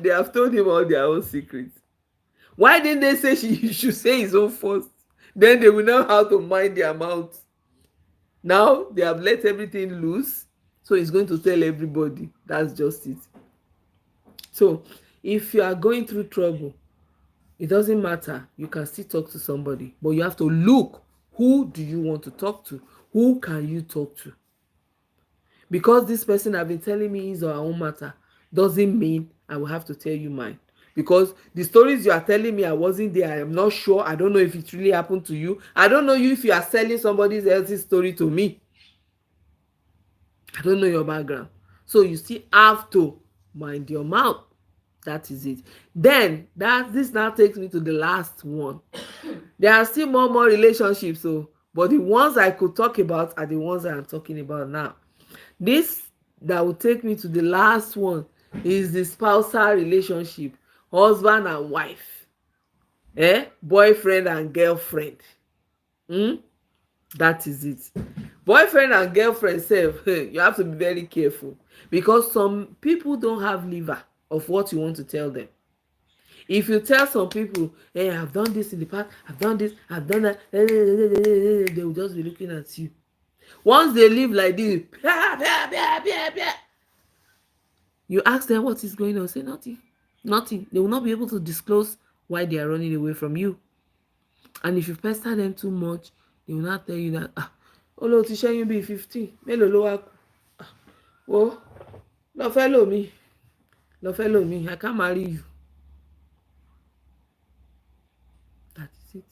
they have told him all their own secrets. Why didn't they say he should say his own first? Then they will know how to mind their mouth. Now they have let everything loose, so he's going to tell everybody. That's just it. So if you are going through trouble, it doesn't matter. You can still talk to somebody, but you have to look, who do you want to talk to? Who can you talk to? Because this person have been telling me his or her own matter doesn't mean I will have to tell you mine. Because the stories you are telling me, I wasn't there. I am not sure. I don't know if it really happened to you. I don't know you if you are selling somebody else's story to me. I don't know your background. So you still have to mind your mouth. That is it. Then this now takes me to the last one. There are still more relationships, but the ones I could talk about are the ones I am talking about now. This that will take me to the last one is the spousal relationship, husband and wife, boyfriend and girlfriend. That is it. Boyfriend and girlfriend sef, you have to be very careful, because some people don't have liver of what you want to tell them. If you tell some people, I've done this in the past, I've done this, I've done that, they will just be looking at you. Once they live like this, you ask them what is going on, say nothing. They will not be able to disclose why they are running away from you. And if you pester them too much, They will not tell you that olóò ti ṣẹ́yún bíi 15 mélòó ló wá kù. Wo lọ fẹ́ lòmíì, lọ fẹ́ lòmíì, I can't marry you. That is it.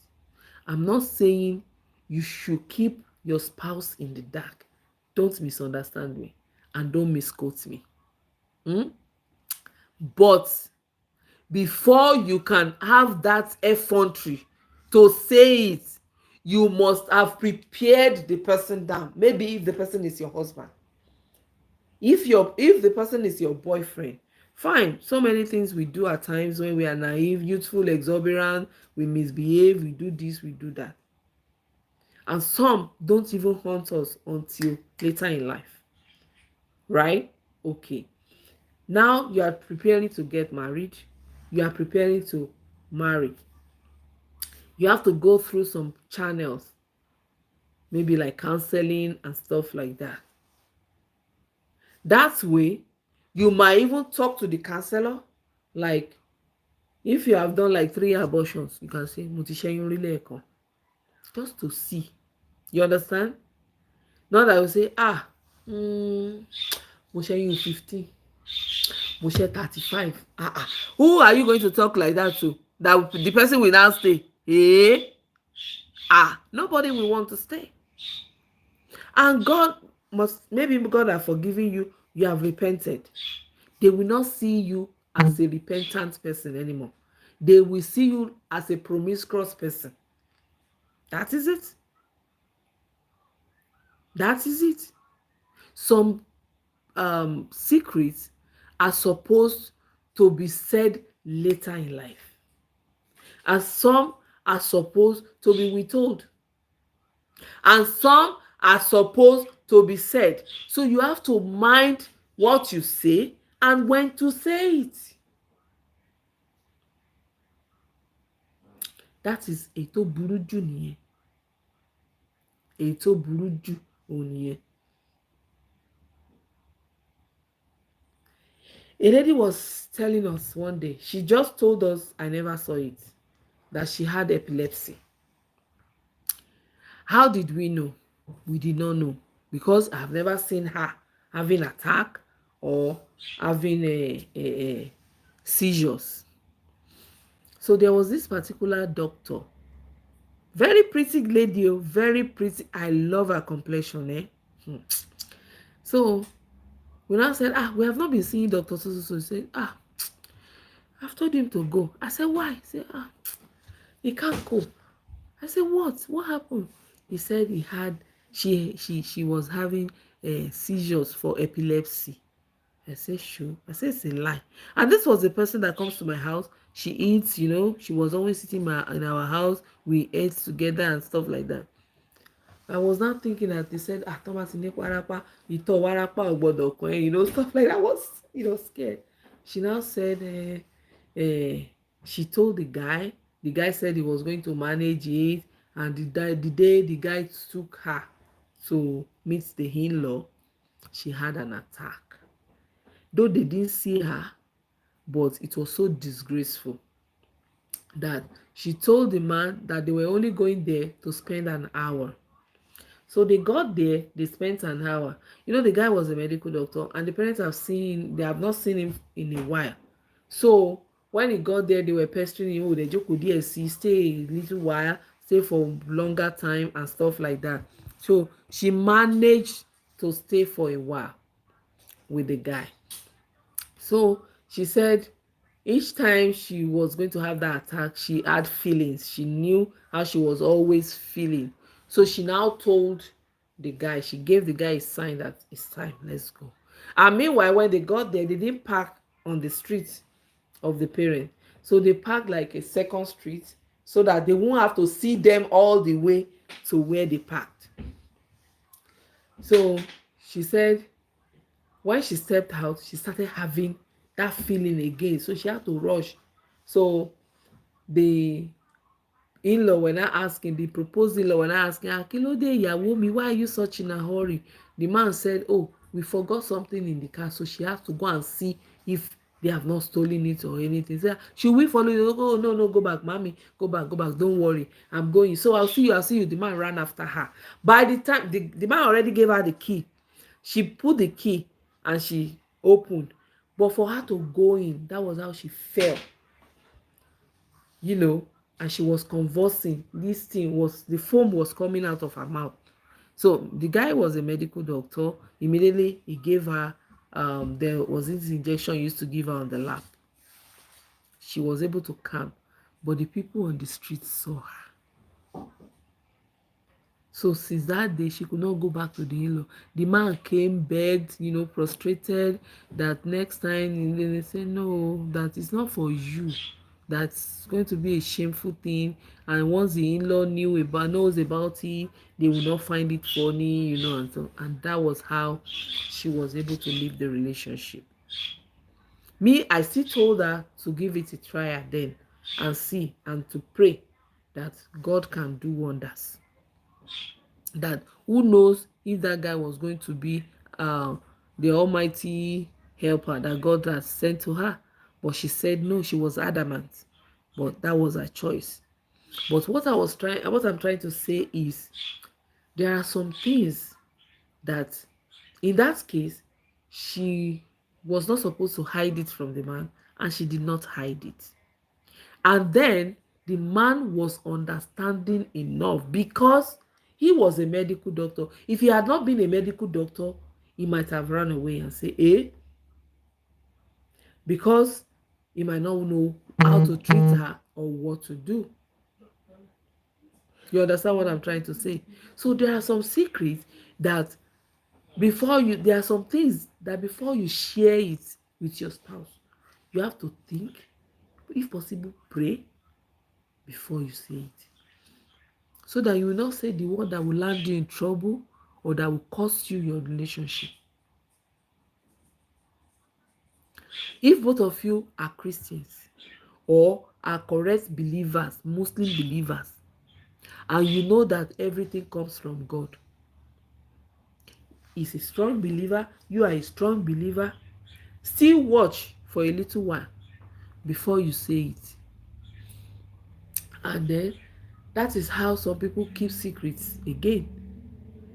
I'm not saying you should keep your spouse in the dark. Don't misunderstand me and don't misquote me. But before you can have that effrontery to say it, you must have prepared the person down. Maybe if the person is your husband, if the person is your boyfriend, fine. So many things we do at times when we are naive, youthful, exuberant, we misbehave, we do this, we do that, and some don't even haunt us until later in life, right? Okay, now you are preparing to get married, you are preparing to marry. You have to go through some channels, maybe like counseling and stuff like that. That way, you might even talk to the counselor. Like, if you have done like 3 abortions, you can say, mo ti ṣẹ́yún rí lẹ́ẹ̀kan, just to see. You understand? Not that you say, mo ṣẹ́yún 15, mo ṣẹ́ 35. Who are you going to talk like that to? That the person will now stay. Nobody will want to stay. And God maybe God has forgiven you, you have repented. They will not see you as a repentant person anymore. They will see you as a promiscuous person. That is it. That is it. Some secrets are supposed to be said later in life, and some are supposed to be withheld, and some are supposed to be said. So you have to mind what you say and when to say it. That is èyí tó burú jù nìyẹn. Èyí tó burú jù òun nìyẹn. A lady was telling us one day, she just told us, I never saw it, that she had epilepsy. How did we know? We did not know, because I've never seen her having attack or having a seizures. So there was this particular doctor, very pretty lady, very pretty. I love her complexion. So we now said, we have not been seeing Dr. So he said, I've told him to go. I said, why? He said, he can't go. I said, what happened? He said she was having seizures for epilepsy. I said, sure. I said, it's a lie. And this was the person that comes to my house. She eats, she was always sitting in our house. We ate together and stuff like that. I was not thinking that they said, Thomas in warapa, ito warapa ogbodo kan, stuff like that. I was, scared. She now said, she told the guy said he was going to manage it, and the day the guy took her to meet the in-law, she had an attack. Though they didn't see her, but it was so disgraceful that she told the man that they were only going there to spend an hour. So they got there, they spent an hour. The guy was a medical doctor, and the parents they have not seen him in a while. So when he got there, they were pestering him, they joke with DSC, stay a little while, stay for longer time and stuff like that. So she managed to stay for a while with the guy. So she said each time she was going to have that attack, she had feelings. She knew how she was always feeling. So she now told the guy, she gave the guy a sign that it's time, let's go. And meanwhile, when they got there, they didn't park on the street of the parent. So they parked like a second street so that they won't have to see them all the way to where they parked. So she said when she stepped out, she started having that feeling again. So she had to rush. So the in-law were not asking, the proposed in-law were not asking, Kilode ìyàwó mi, why are you such in a hurry? The man said, we forgot something in the car. So she has to go and see if They have not stolen it or anything. Say, should we follow you? Oh, no, no, go back, mommy. Go back. Don't worry. I'm going. So I'll see you. The man ran after her. By the time the man already gave her the key, she put the key and she opened. But for her to go in, that was how she fell, you know, and she was convulsing. This thing was, the foam was coming out of her mouth. So the guy was a medical doctor. Immediately he gave her, there was this injection he used to give her on the lap. She was able to calm, but the people on the street saw her. So since that day, she could not go back to the in-law. The man came, begged, you know, prostrated, that next time, they say, no, that is not for you. That's going to be a shameful thing. And once the in-law knows about it, they will not find it funny, you know, and so, and that was how she was able to leave the relationship. Me, I still told her to give it a try then and see, and to pray that God can do wonders. That who knows if that guy was going to be the almighty helper that God has sent to her. But she said no, she was adamant. But that was her choice. But what I'm trying to say is, there are some things that, in that case, she was not supposed to hide it from the man, and she did not hide it. And then the man was understanding enough, because he was a medical doctor. If he had not been a medical doctor, he might have run away and say, because he might not know how to treat her or what to do. You understand what I'm trying to say? So there are some secrets that, there are some things that before you share it with your spouse, you have to think, if possible, pray before you say it, so that you will not say the word that will land you in trouble or that will cost you your relationship. If both of you are Christians or are correct believers, Muslim believers, and you know that everything comes from God, is a strong believer, you are a strong believer, still watch for a little while before you say it. And then that is how some people keep secrets again,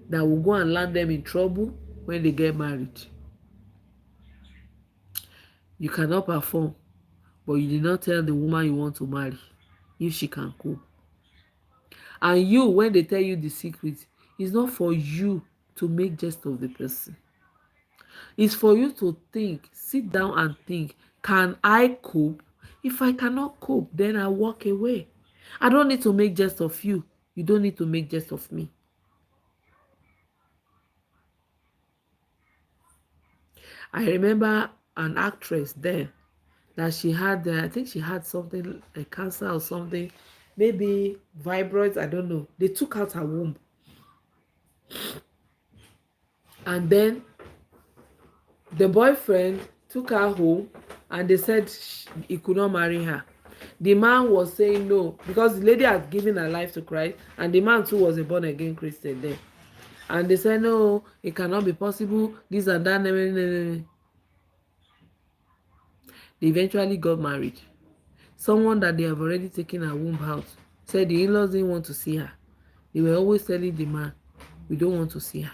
that will go and land them in trouble when they get married. You cannot perform, but you did not tell the woman you want to marry if she can cope. And you, when they tell you the secret, it's not for you to make jest of the person. It's for you to think, sit down and think, can I cope? If I cannot cope, then I walk away. I don't need to make jest of you. You don't need to make jest of me. I remember an actress then, that she had, I think she had something, a cancer or something, maybe fibroids, I don't know. They took out her womb. And then the boyfriend took her home, and they said he could not marry her. The man was saying no, because the lady had given her life to Christ, and the man too was a born again Christian then. And they said no, it cannot be possible, this and that. They eventually got married. Someone that they have already taken her womb out said the in-laws didn't want to see her. They were always telling the man, we don't want to see her.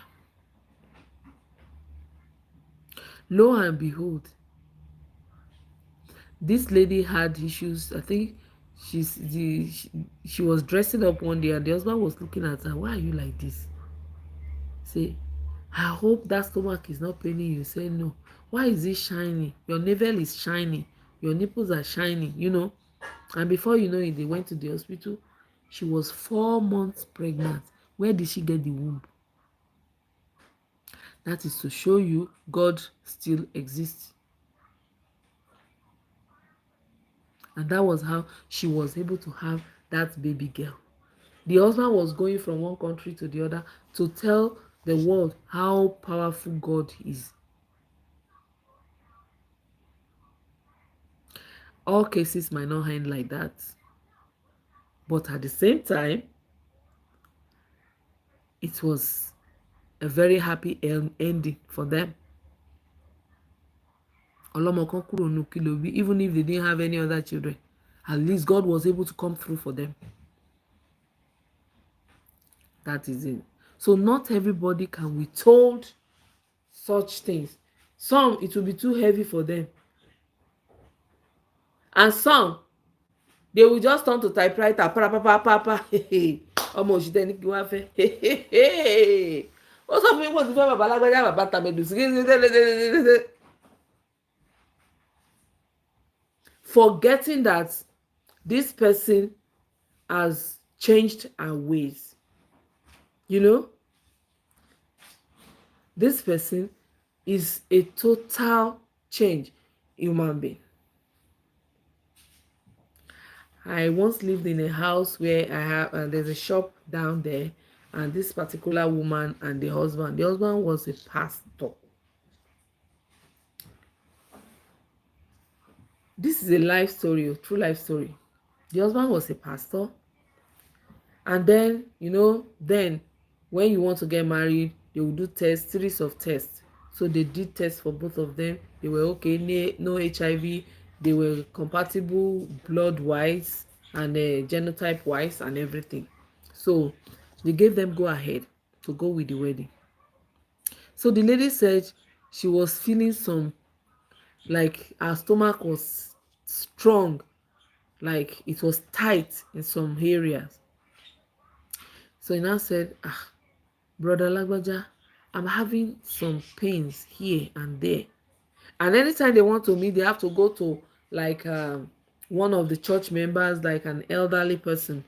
Lo and behold, this lady had issues. I think she was dressing up one day, and the husband was looking at her. Why are you like this? Say, I hope that stomach is not paining you. Say, no. Why is it shining? Your navel is shining. Your nipples are shining, you know. And before you know it, they went to the hospital. She was 4 months pregnant. Where did she get the womb? That is to show you God still exists. And that was how she was able to have that baby girl. The husband was going from one country to the other to tell the world how powerful God is. All cases might not end like that. But at the same time, it was a very happy ending for them. ọlọ́mọ kan kúrò nínú kí ló bí, even if they didn't have any other children, at least God was able to come through for them. That is it. So not everybody can be told such things. Some, it will be too heavy for them, and some, they will just turn to typewriter parapapapapa. Ọmọ òṣìṣẹ́ ní kí wọ́n fẹ́. Ó sọ fún mi pé ó ti fẹ́ bàbá alágbájá bàbá tàmẹ̀dù sí. Forgetting that this person has changed her ways. You know, this person is a total change human being. I once lived in a house where I have there's a shop down there, and this particular woman and the husband was a pastor. This is a life story, a true life story. The husband was a pastor, and then then when you want to get married, they will do tests, series of tests. So they did tests for both of them. They were okay, no HIV. They were compatible blood wise and genotype wise and everything. So they gave them go ahead to go with the wedding. So the lady said she was feeling some, like her stomach was strong, like it was tight in some areas. So he now said, Brother Lagbaja, I'm having some pains here and there. And anytime they want to meet, they have to go to like one of the church members, like an elderly person.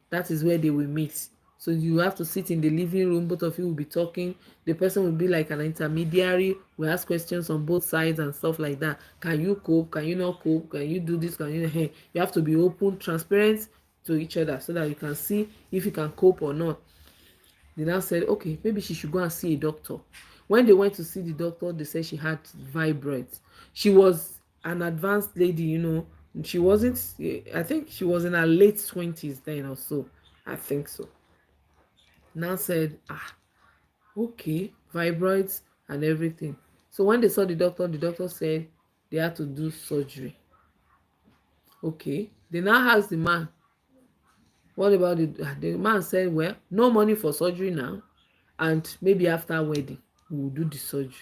That is where they will meet. So you have to sit in the living room, both of you will be talking. The person will be like an intermediary, we ask questions on both sides and stuff like that. Can you cope? Can you not cope? Can you do this? Can you? Hey, you have to be open, transparent to each other so that you can see if you can cope or not. They now said, okay, maybe she should go and see a doctor. When they went to see the doctor, they said she had fibroids. She was an advanced lady. She wasn't, I think she was in her late 20s then or so. I think so. Now said, okay, fibroids and everything. So when they saw the doctor said they had to do surgery. Okay, they now asked the man, what about the man said, well, no money for surgery now, and maybe after wedding we will do the surgery.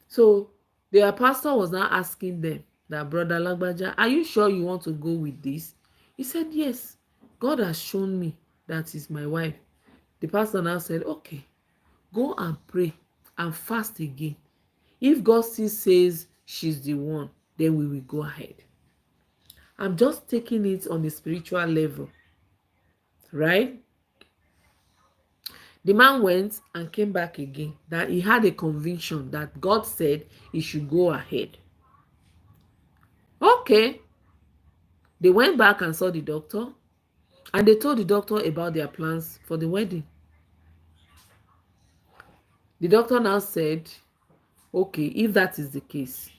So their pastor was now asking them that, Brother Lagbaja, are you sure you want to go with this? He said, yes, God has shown me that is my wife. The pastor now said, okay, go and pray and fast again. If God still says she's the one, then we will go ahead. I'm just taking it on a spiritual level, right? The man went and came back again, that he had a conviction that God said he should go ahead. Okay. They went back and saw the doctor, and they told the doctor about their plans for the wedding. The doctor now said, okay, if that is the case,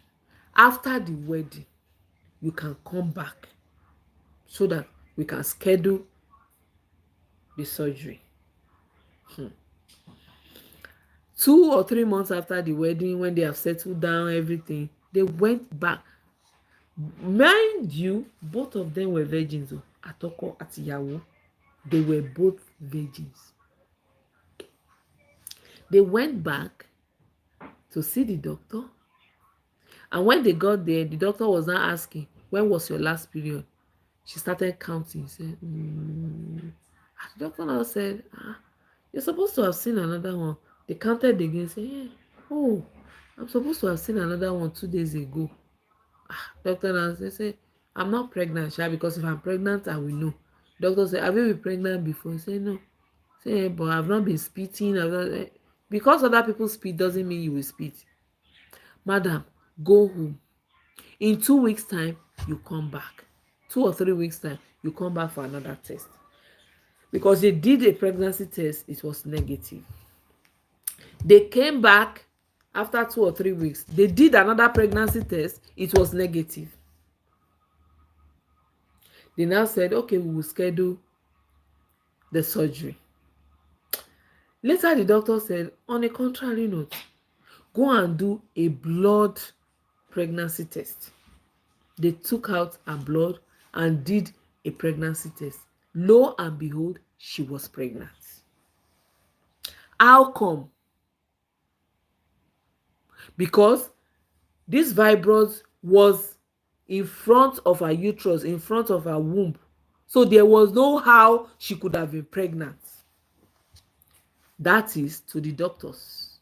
after the wedding, you can come back so that we can schedule the surgery. 2 or 3 months after the wedding, when they have settled down everything, they went back. Mind you, both of them were virgins. Atoko àtìyàwó, they were both virgins. They went back to see the doctor, and when they got there, the doctor was now asking, when was your last period? She started counting. Said, The doctor now said, you're supposed to have seen another one. They counted again. Said, yeah. Oh, I'm supposed to have seen another one 2 days ago. Doctor now said, I'm not pregnant, because if I'm pregnant, I will know. Doctor said, have you been pregnant before? He said, no. Say, but I've not been spitting. Because other people spit doesn't mean you will spit. Madam, go home. In 2 weeks' time, you come back. 2 or 3 weeks' time, you come back for another test. Because they did a pregnancy test, it was negative. They came back after 2 or 3 weeks. They did another pregnancy test, it was negative. They now said, okay, we will schedule the surgery. Later, the doctor said, on a contrary note, go and do a blood pregnancy test. They took out her blood and did a pregnancy test. Lo and behold, she was pregnant. How come? Because this fibroid was in front of her uterus, in front of her womb. So there was no how she could have been pregnant. That is to the doctors.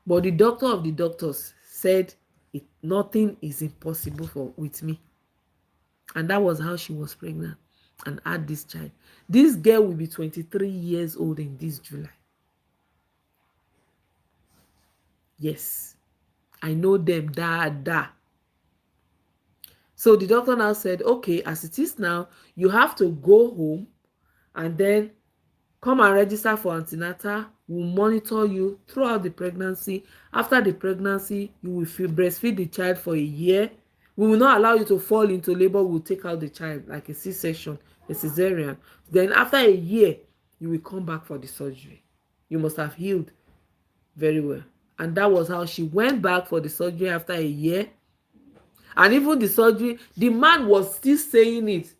But the doctor of the doctors said nothing is impossible with me. And that was how she was pregnant and had this child. This girl will be 23 years old in this July. Yes, I know them, da. So the doctor now said, okay, as it is now, you have to go home and then come and register for antenatal. We'll monitor you throughout the pregnancy. After the pregnancy, you will breastfeed the child for a year. We will not allow you to fall into labor. We'll take out the child like a C-section, a cesarean. Then after a year, you will come back for the surgery. You must have healed very well. And that was how she went back for the surgery after a year. And even the surgery, the man was still saying it,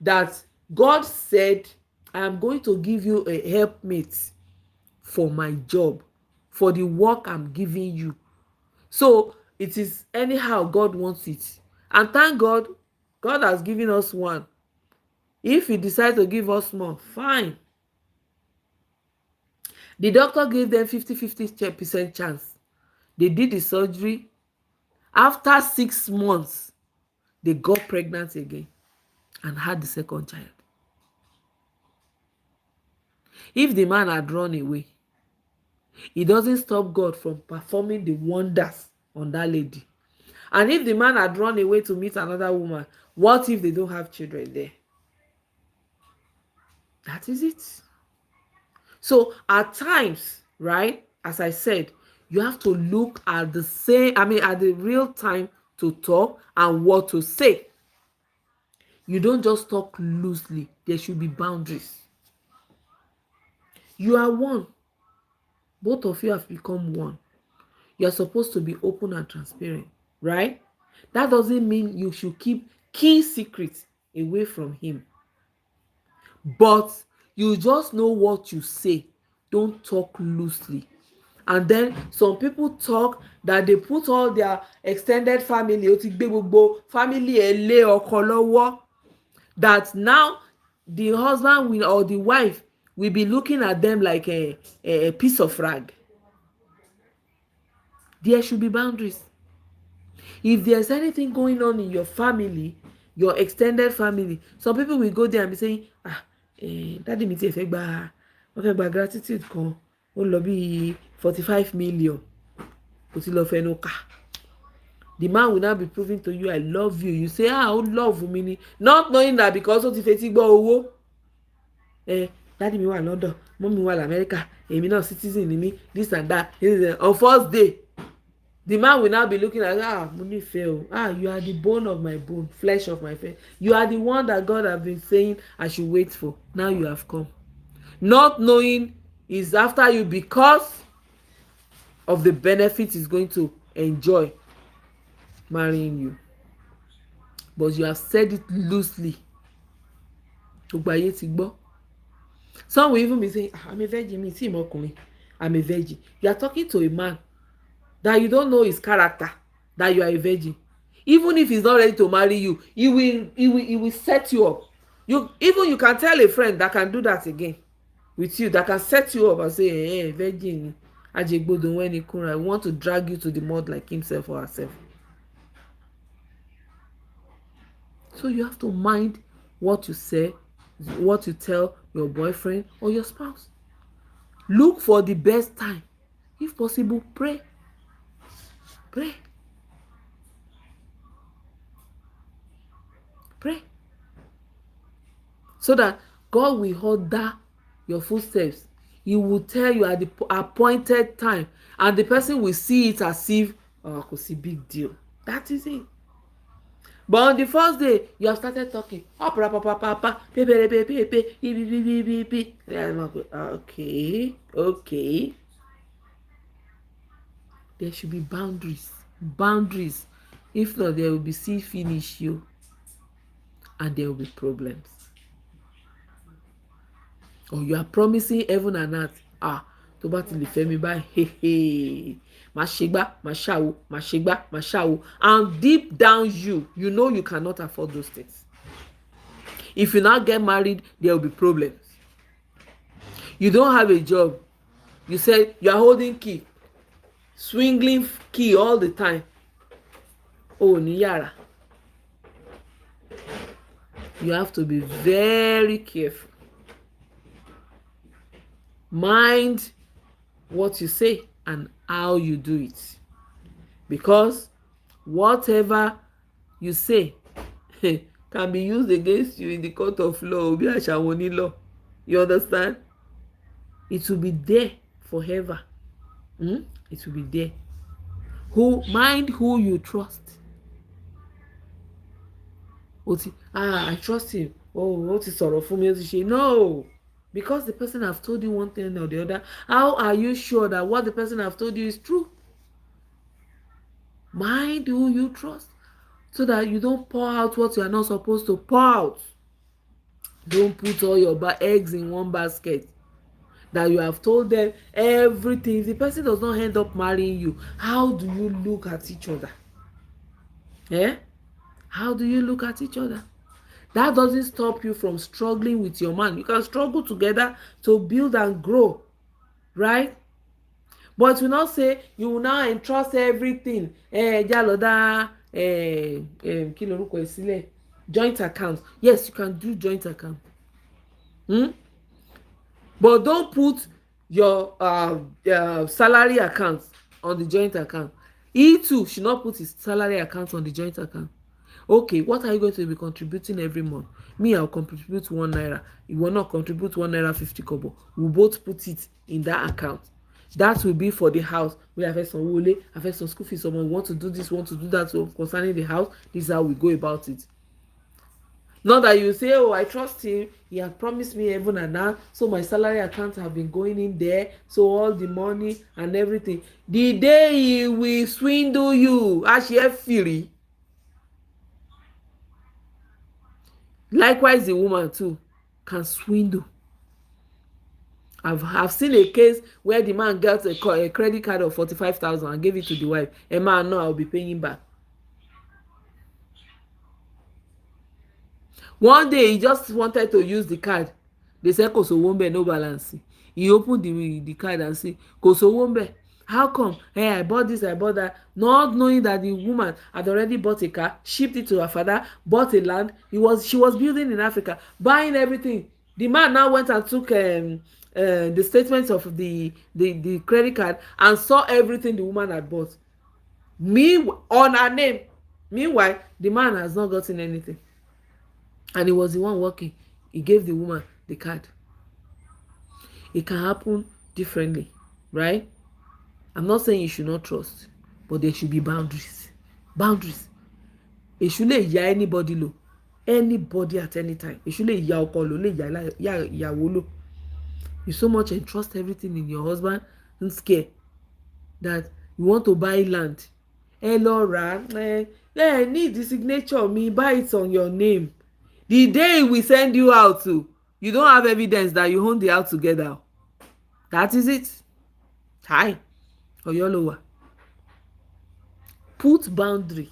that God said, I am going to give you a helpmate for my job, for the work I'm giving you. So it is anyhow God wants it. And thank God, God has given us one. If he decides to give us more, fine. The doctor gave them 50% chance. They did the surgery. After 6 months, they got pregnant again and had the second child. If the man had run away, it doesn't stop God from performing the wonders on that lady. And if the man had run away to meet another woman, what if they don't have children there? That is it. So at times, right, as I said, you have to look at at the real time to talk and what to say. You don't just talk loosely. There should be boundaries. You are one. Both of you have become one. You're supposed to be open and transparent, right? That doesn't mean you should keep key secrets away from him. But you just know what you say. Don't talk loosely. And then some people talk that they put all their extended family, ó ti gbé gbogbo family ẹ̀ lé ọkọ lọ́wọ́, that now the husband will, or the wife will be looking at them like a piece of rag. There should be boundaries. If there's anything going on in your family, your extended family, some people will go there and be saying, daddy mi ti fẹ́ gba, wọ́n fẹ́ gba gratitude kan, ó lọ bí 45 million, kò ti lọ fẹnu kà. The man will now be proving to you, I love you. You say, ó love mi ni, not knowing that because ó ti fetí gbọ́ owó. Daddy mi wà London, mommy wà l'America, èmi náà citizen ni mi, this and that. On first day, the man will now be looking at, mo nífẹ̀ẹ́ o, you are the bone of my bone, flesh of my flesh. You are the one that God have been saying I should wait for. Now you have come. Not knowing is after you because of the benefit he's going to enjoy marrying you. But you have said it loosely. Gbogbo ayé ti gbọ́. Some will even be saying, I'm a virgin, mi tí mo ọkùnrin, I'm a virgin. You are talking to a man that you don't know his character, that you are a virgin. Even if he's not ready to marry you, he will set you up. You can tell a friend that can do that again with you, that can set you up and say, hey, virgin, ajegbodo when he kunra, want to drag you to the mud like himself or herself. So you have to mind what you say, what you tell your boyfriend or your spouse. Look for the best time. If possible, pray. Pray. Pray. So that God will order your footsteps. He will tell you at the appointed time, and the person will see it as if, kò sí big deal. That is it. But on the first day, you have started talking. Okay. There should be boundaries. Boundaries. If not, there will be see finish you and there will be problems. Or you are promising heaven and earth, tó bá ti lè fẹ́ mi báyìí, máa ṣe gbá máa ṣàwo máa ṣe gbá máa ṣàwo, and deep down you know you cannot afford those things. If you now get married, there will be problems. You don't have a job, you say you are holding key, swinging key all the time, ní yàrá. You have to be very careful. Mind what you say and how you do it, because whatever you say can be used against you in the court of law. Bí àṣà wọn ní law, you understand? It will be there forever. It will be there. Mind who you trust. I trust him. Ó ti sọ̀rọ̀ fún mi, ó ti ṣe. No, because the person have told you one thing or the other, how are you sure that what the person have told you is true? Mind who you trust, so that you don't pour out what you are not supposed to pour out. Don't put all your eggs in one basket, that you have told them everything. If the person does not end up marrying you, how do you look at each other? How do you look at each other? That doesn't stop you from struggling with your man. You can struggle together to build and grow, right? But you not say you will now entrust everything. Jaloda, kí lorúkọ ẹ̀ sílẹ̀, joint account. Yes, you can do joint account. But don't put your salary account on the joint account. He too should not put his salary account on the joint account. Okay, what are you going to be contributing every month? Me, I'll contribute 1 naira. You will not contribute 1 naira 50 kobo. We both put it in that account. That will be for the house. We have some wole, have some school fees. Someone want to do this, want to do that. So concerning the house, this is how we go about it. Not that you say, I trust him, he has promised me heaven and earth, so my salary account have been going in there, so all the money and everything. The day he will swindle you, actually fury. Likewise, the woman too can swindle. I've seen a case where the man got a credit card of 45,000 and gave it to the wife. A man, no, I'll be paying back. One day he just wanted to use the card. They said kò sówó ńbẹ̀, no balance. He opened the card and say kò sówó ńbẹ̀. How come? I bought this, I bought that, not knowing that the woman had already bought a car, shipped it to her father, bought a land. She was building in Africa, buying everything. The man now went and took the statements of the credit card and saw everything the woman had bought. On her name. Meanwhile, the man has not gotten anything. And he was the one working. He gave the woman the card. It can happen differently, right? I'm not saying you should not trust, but there should be boundaries. Boundaries. Èṣù lè ya anybody lò, anybody at any time. Èṣù lè ya ọkọ lò, lè ya ìyàwó lò. You so much entrust everything in your husband and scare that you want to buy land. Lọ rà á, need the signature me, buy it on your name. The day we send you out to, you don't have evidence that you own the house together. That is it. Hi. Oyolowa. Put boundary.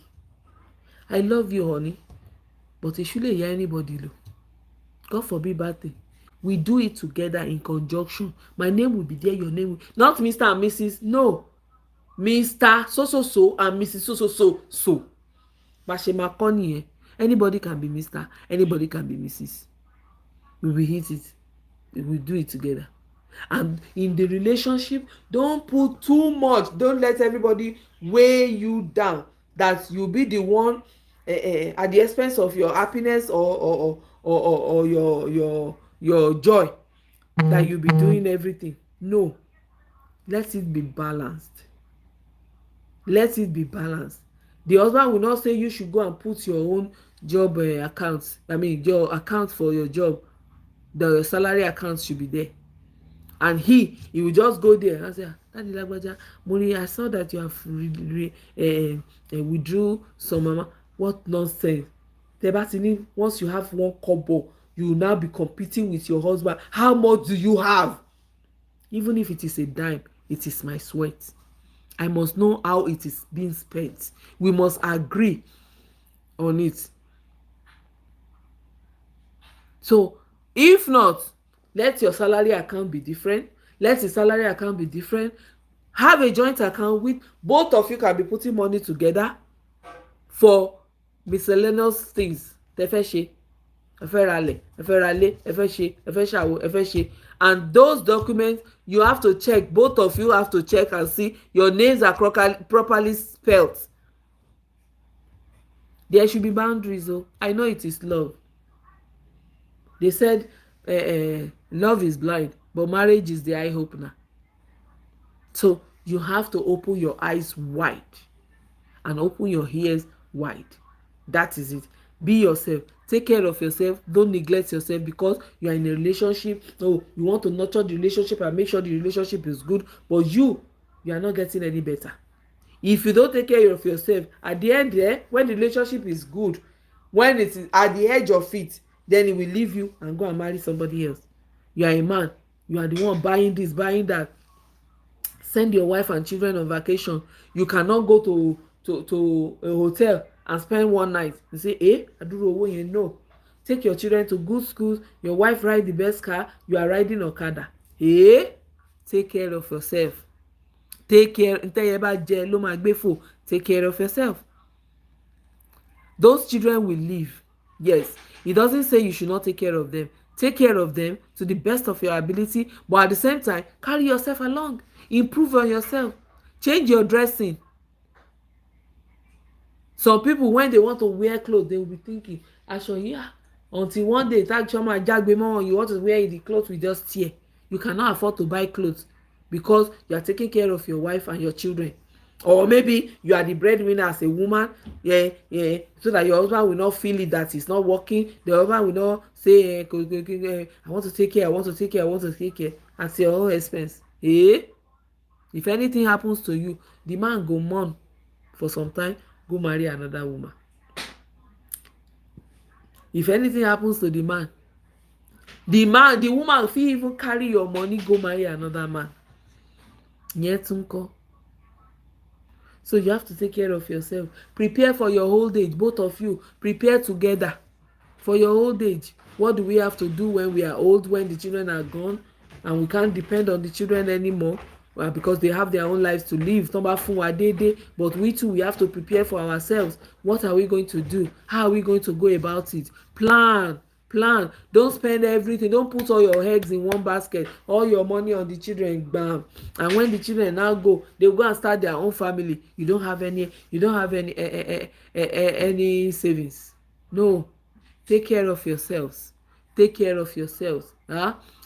I love you, honey, but it shouldn't hear anybody low. God forbid bad thing. We do it together in conjunction. My name will be there, your name will, not Mr. and Mrs. No. Mr. So and Mrs. So. Bashema Koni. Anybody can be Mr. Anybody can be Mrs. We will hit it. We will do it together. And in the relationship, don't put too much. Don't let everybody weigh you down, that you'll be the one at the expense of your happiness or your joy, that you'll be doing everything. No. Let it be balanced. Let it be balanced. The husband will not say you should go and put your own job account. Your account for your job. The salary account should be there. and he will just go there and say, Daddy Lagbaja, Moni, I saw that you have withdrew some mama. What nonsense. Tebatini, once you have one kobo, you will now be competing with your husband. How much do you have? Even if it is a dime, it is my sweat. I must know how it is being spent. We must agree on it. So if not, let your salary account be different. Let the salary account be different. Have a joint account with both of you can be putting money together for miscellaneous things. Tẹ́ fẹ́ ṣe, ẹ fẹ́ ralẹ̀, ẹ fẹ́ ralé, ẹ fẹ́ ṣe, ẹ fẹ́ ṣàwo, ẹ fẹ́ ṣe. And those documents, you have to check. Both of you have to check and see your names are properly spelled. There should be boundaries. Oh, I know it is love. They said love is blind, but marriage is the eye opener. So you have to open your eyes wide and open your ears wide. That is it. Be yourself. Take care of yourself. Don't neglect yourself because you are in a relationship. Oh, you want to nurture the relationship and make sure the relationship is good, but you are not getting any better. If you don't take care of yourself, at the end there, when the relationship is good, when it is at the edge of it, then he will leave you and go and marry somebody else. You are a man. You are the one buying this, buying that. Send your wife and children on vacation. You cannot go to a hotel and spend one night. You say, aduro owó yẹn, no. Take your children to good schools. Your wife ride the best car. You are riding Okada. Take care of yourself. Take care. Take care of yourself. Those children will live. Yes, it doesn't say you should not take care of them. Take care of them to the best of your ability, but at the same time, carry yourself along. Improve on yourself. Change your dressing. Some people, when they want to wear clothes, they will be thinking, until one day, you want to wear the clothes we just tear. You cannot afford to buy clothes because you are taking care of your wife and your children. Or maybe you are the breadwinner as a woman, so that your husband will not feel it that it's not working. The husband will not say, I want to take care, I want to take care, I want to take care at your own expense. If anything happens to you, the man go mourn for some time, go marry another woman. If anything happens to the woman fit even carry your money go marry another man. So you have to take care of yourself. Prepare for your old age. Both of you prepare together for your old age. What do we have to do when we are old, when the children are gone and we can't depend on the children anymore? Because they have their own lives to live. But we too, we have to prepare for ourselves. What are we going to do? How are we going to go about it? Plan. Don't spend everything. Don't put all your eggs in one basket. All your money on the children, bam. And when the children now go, they go and start their own family. You don't have any savings. No. Take care of yourselves.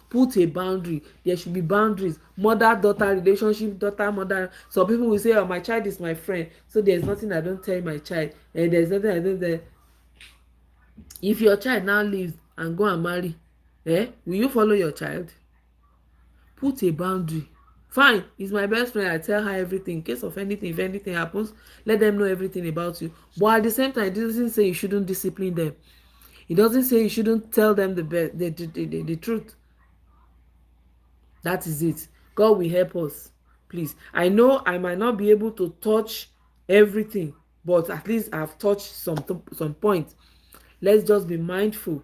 Put a boundary. There should be boundaries. Mother-daughter relationship, daughter-mother. Some people will say, my child is my friend, so there's nothing I don't tell my child, and there's nothing I don't tell. If your child now leaves and go and marry, will you follow your child? Put a boundary. Fine, he's my best friend, I tell her everything in case of anything. If anything happens, let them know everything about you. But at the same time, it doesn't say you shouldn't discipline them. It doesn't say you shouldn't tell them the truth. That is it. God will help us. Please. I know I might not be able to touch everything, but at least I've touched some points. Let's just be mindful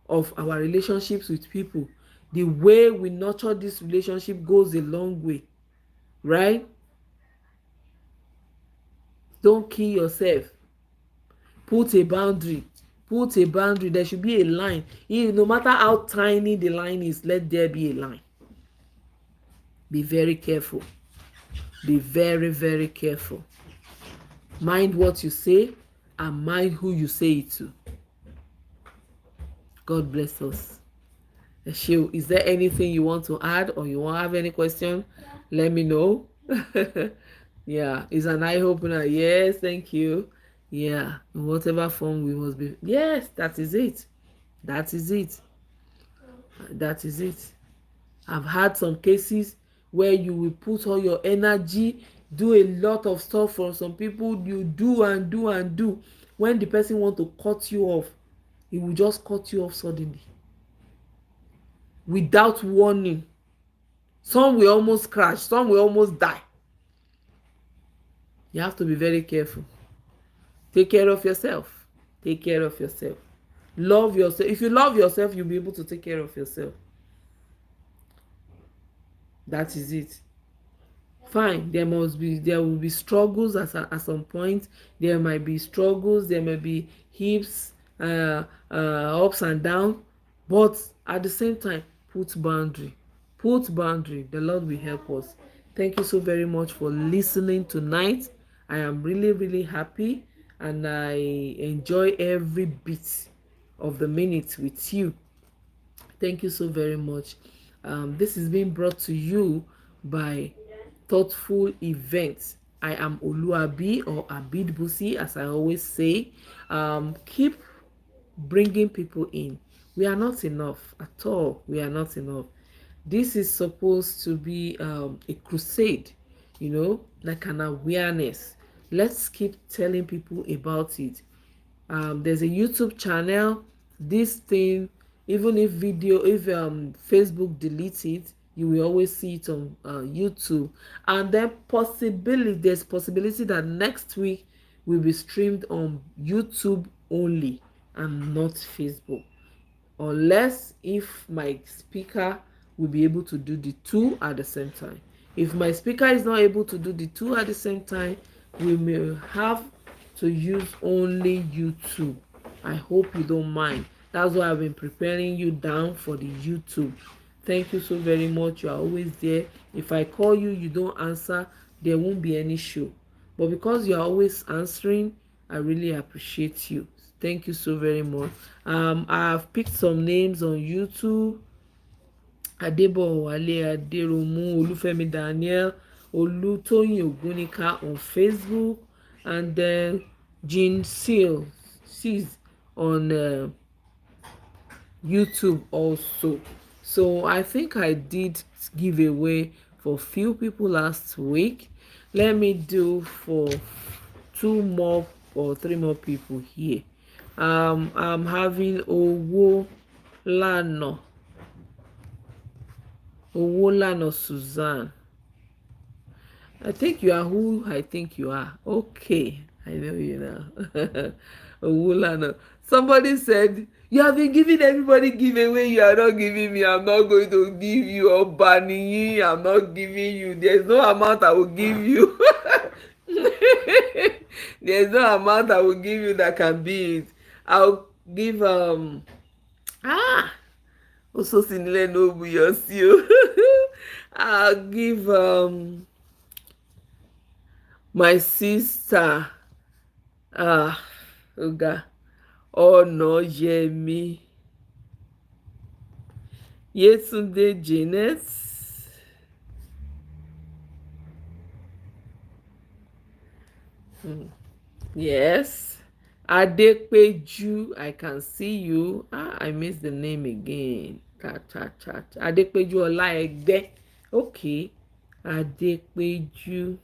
of our relationships with people. The way we nurture this relationship goes a long way. Right? Don't kill yourself. Put a boundary. There should be a line. No matter how tiny the line is, let there be a line. Be very careful. Be very, very careful. Mind what you say and mind who you say it to. God bless us. Is there anything you want to add or you want to have any question? Let me know. Yeah, it's an eye opener. Yes, thank you. Yeah, in whatever form we must be. Yes, that is it. I've had some cases where you will put all your energy, do a lot of stuff for some people, you do and do and do. When the person want to cut you off, he will just cut you off suddenly without warning. Some will almost crash, some will almost die. You have to be very careful. Take care of yourself. Take care of yourself. Love yourself. If you love yourself, you'll be able to take care of yourself. That is it. Fine, there will be struggles at some point. There might be struggles, there might be hips, ups and down, but at the same time, put boundary. The Lord will help us. Thank you so very much for listening tonight. I am really happy, and I enjoy every bit of the minute with you. Thank you so very much. This is being brought to you by Thoughtful Events. I am Oluabi, or Abid Busi, as I always say. Keep bringing people in. We are not enough at all. We are not enough. This is supposed to be a crusade, like an awareness. Let's keep telling people about it. There's a YouTube channel. This thing, even if Facebook deletes it, you will always see it on YouTube. And then there's possibility that next week will be streamed on YouTube only and not Facebook, unless if my speaker will be able to do the two at the same time. If my speaker is not able to do the two at the same time, we may have to use only YouTube. I hope you don't mind. That's why I've been preparing you down for the YouTube. Thank you so very much. You are always there. If I call you, you don't answer, there won't be any show. But because you are always answering, I really appreciate you. Thank you so very much. I've picked some names on YouTube. Adebowale Aderomu, Olufemi Daniel, Olutoyin Ogunika on Facebook, and then Jean Seals on YouTube also. So I think I did give away for few people last week. Let me do for 2 more or 3 more people here. I'm having Owolana Suzanne. I think you are who I think you are. Okay, I know you now. Owolana. Somebody said, you have been giving everybody giveaway, you are not giving me. I'm not going to give you. Obaniyi, I'm not giving you. There's no amount I will give you. There's no amount I will give you that can be it. I'll give also sinile no buyosi o. I'll give my sister Oga Onoyemi Yetunde Janet. Yes. Adepeju, I can see you. I missed the name again. Adepeju Olaegbe. Okay. Adepeju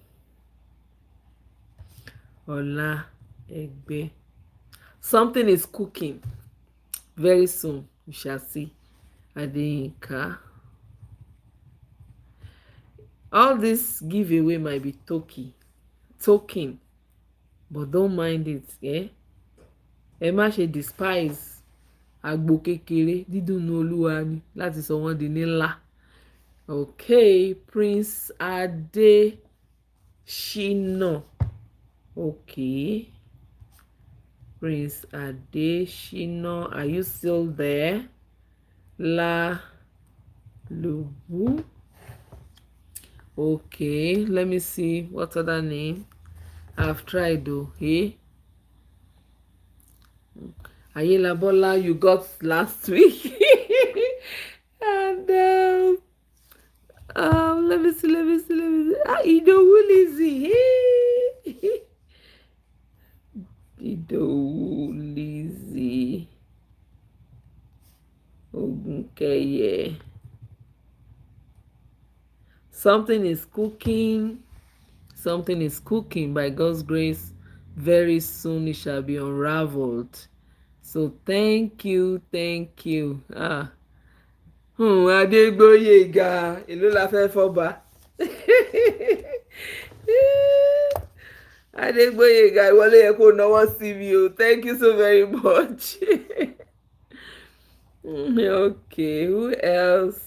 Olaegbe. Something is cooking. Very soon, we shall see. Adeyinka. All this giveaway might be token, but don't mind it. Ẹ má ṣe despise àgbò kékeré, dídùn ní Olúwa ni láti sọ wọ́n di nílá. Okay, Prince Adeshina. Okay, Prince Adeshina, are you still there? La Lubu. Okay, let me see what other name I've tried though. Hey, Ayelabola, you got last week. And let me see. Idowu Lizzy. Hey. Idowu Lizzy Ogunkeye. Something is cooking. Something is cooking by God's grace. Very soon it shall be unraveled. So thank you, thank you. Adégbóyèga, èló la fẹ́ fọ́ba? Adégbóyèga, ìwọ ló yẹ kó náwó sí mi o. Thank you so very much. Okay, who else?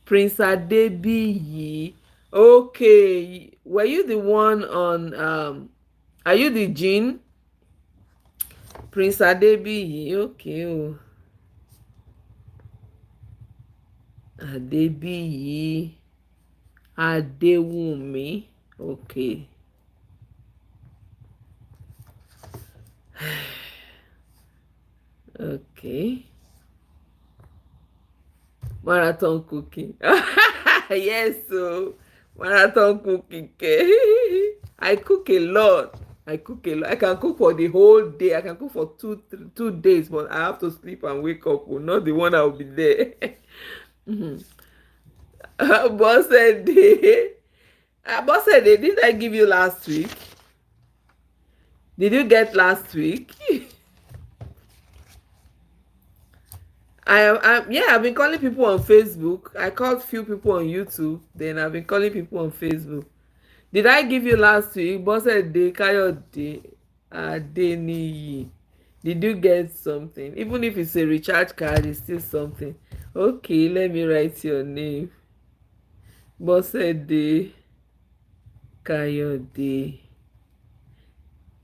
Prince Adebiyi. Okay, were you the one on are you the Jinn? Prince Adebiyi, okay. Oh. Adebiyi Adewumi, okay. Okay. Marathon cooking. Yes, so marathon cooking. I cook a lot. I cook a lot. I can cook for the whole day. I can cook for 2 days, but I have to sleep and wake up. Not the one I will be there. Bossede. Bossede, did I give you last week? Did you get last week? I've been calling people on Facebook. I called few people on YouTube. Then I've been calling people on Facebook. Did I give you last week? Bossede, Kayode, Adeniyi. Did you get something? Even if it's a recharge card, it's still something. Okay, let me write your name. Bossede, Kayode,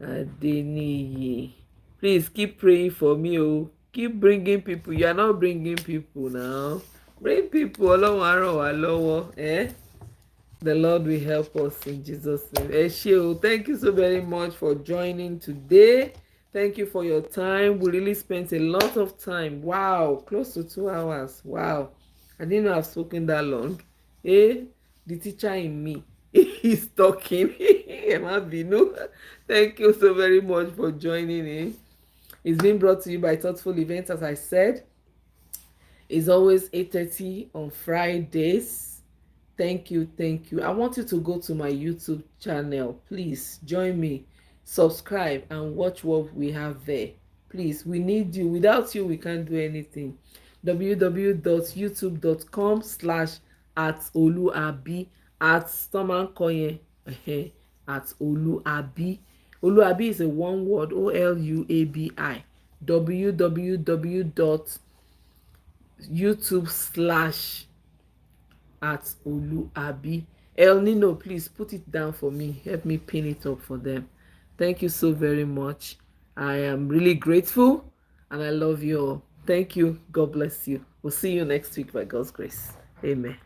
Adeniyi. Please keep praying for me. Oh, keep bringing people. You are not bringing people now. Bring people. Ọlọ́run á ràn wá lọ́wọ́. The Lord will help us in Jesus' name. Eshio, thank you so very much for joining today. Thank you for your time. We really spent a lot of time. Wow, close to 2 hours. Wow, I didn't know I've spoken that long. The teacher in me is talking. Emma Binu, thank you so very much for joining in. It's been brought to you by Thoughtful Events, as I said. It's always 8:30 on Fridays. Thank you, thank you. I want you to go to my YouTube channel. Please join me, subscribe, and watch what we have there. Please, we need you. Without you, we can't do anything. www.youtube.com/@oluabi @stomankoyen @oluabi. Oluabi is a one word, OLUABI. www.youtube/@oluabi. El Nino, please put it down for me. Help me pin it up for them. Thank you so very much. I am really grateful and I love you all. Thank you. God bless you. We'll see you next week by God's grace. Amen.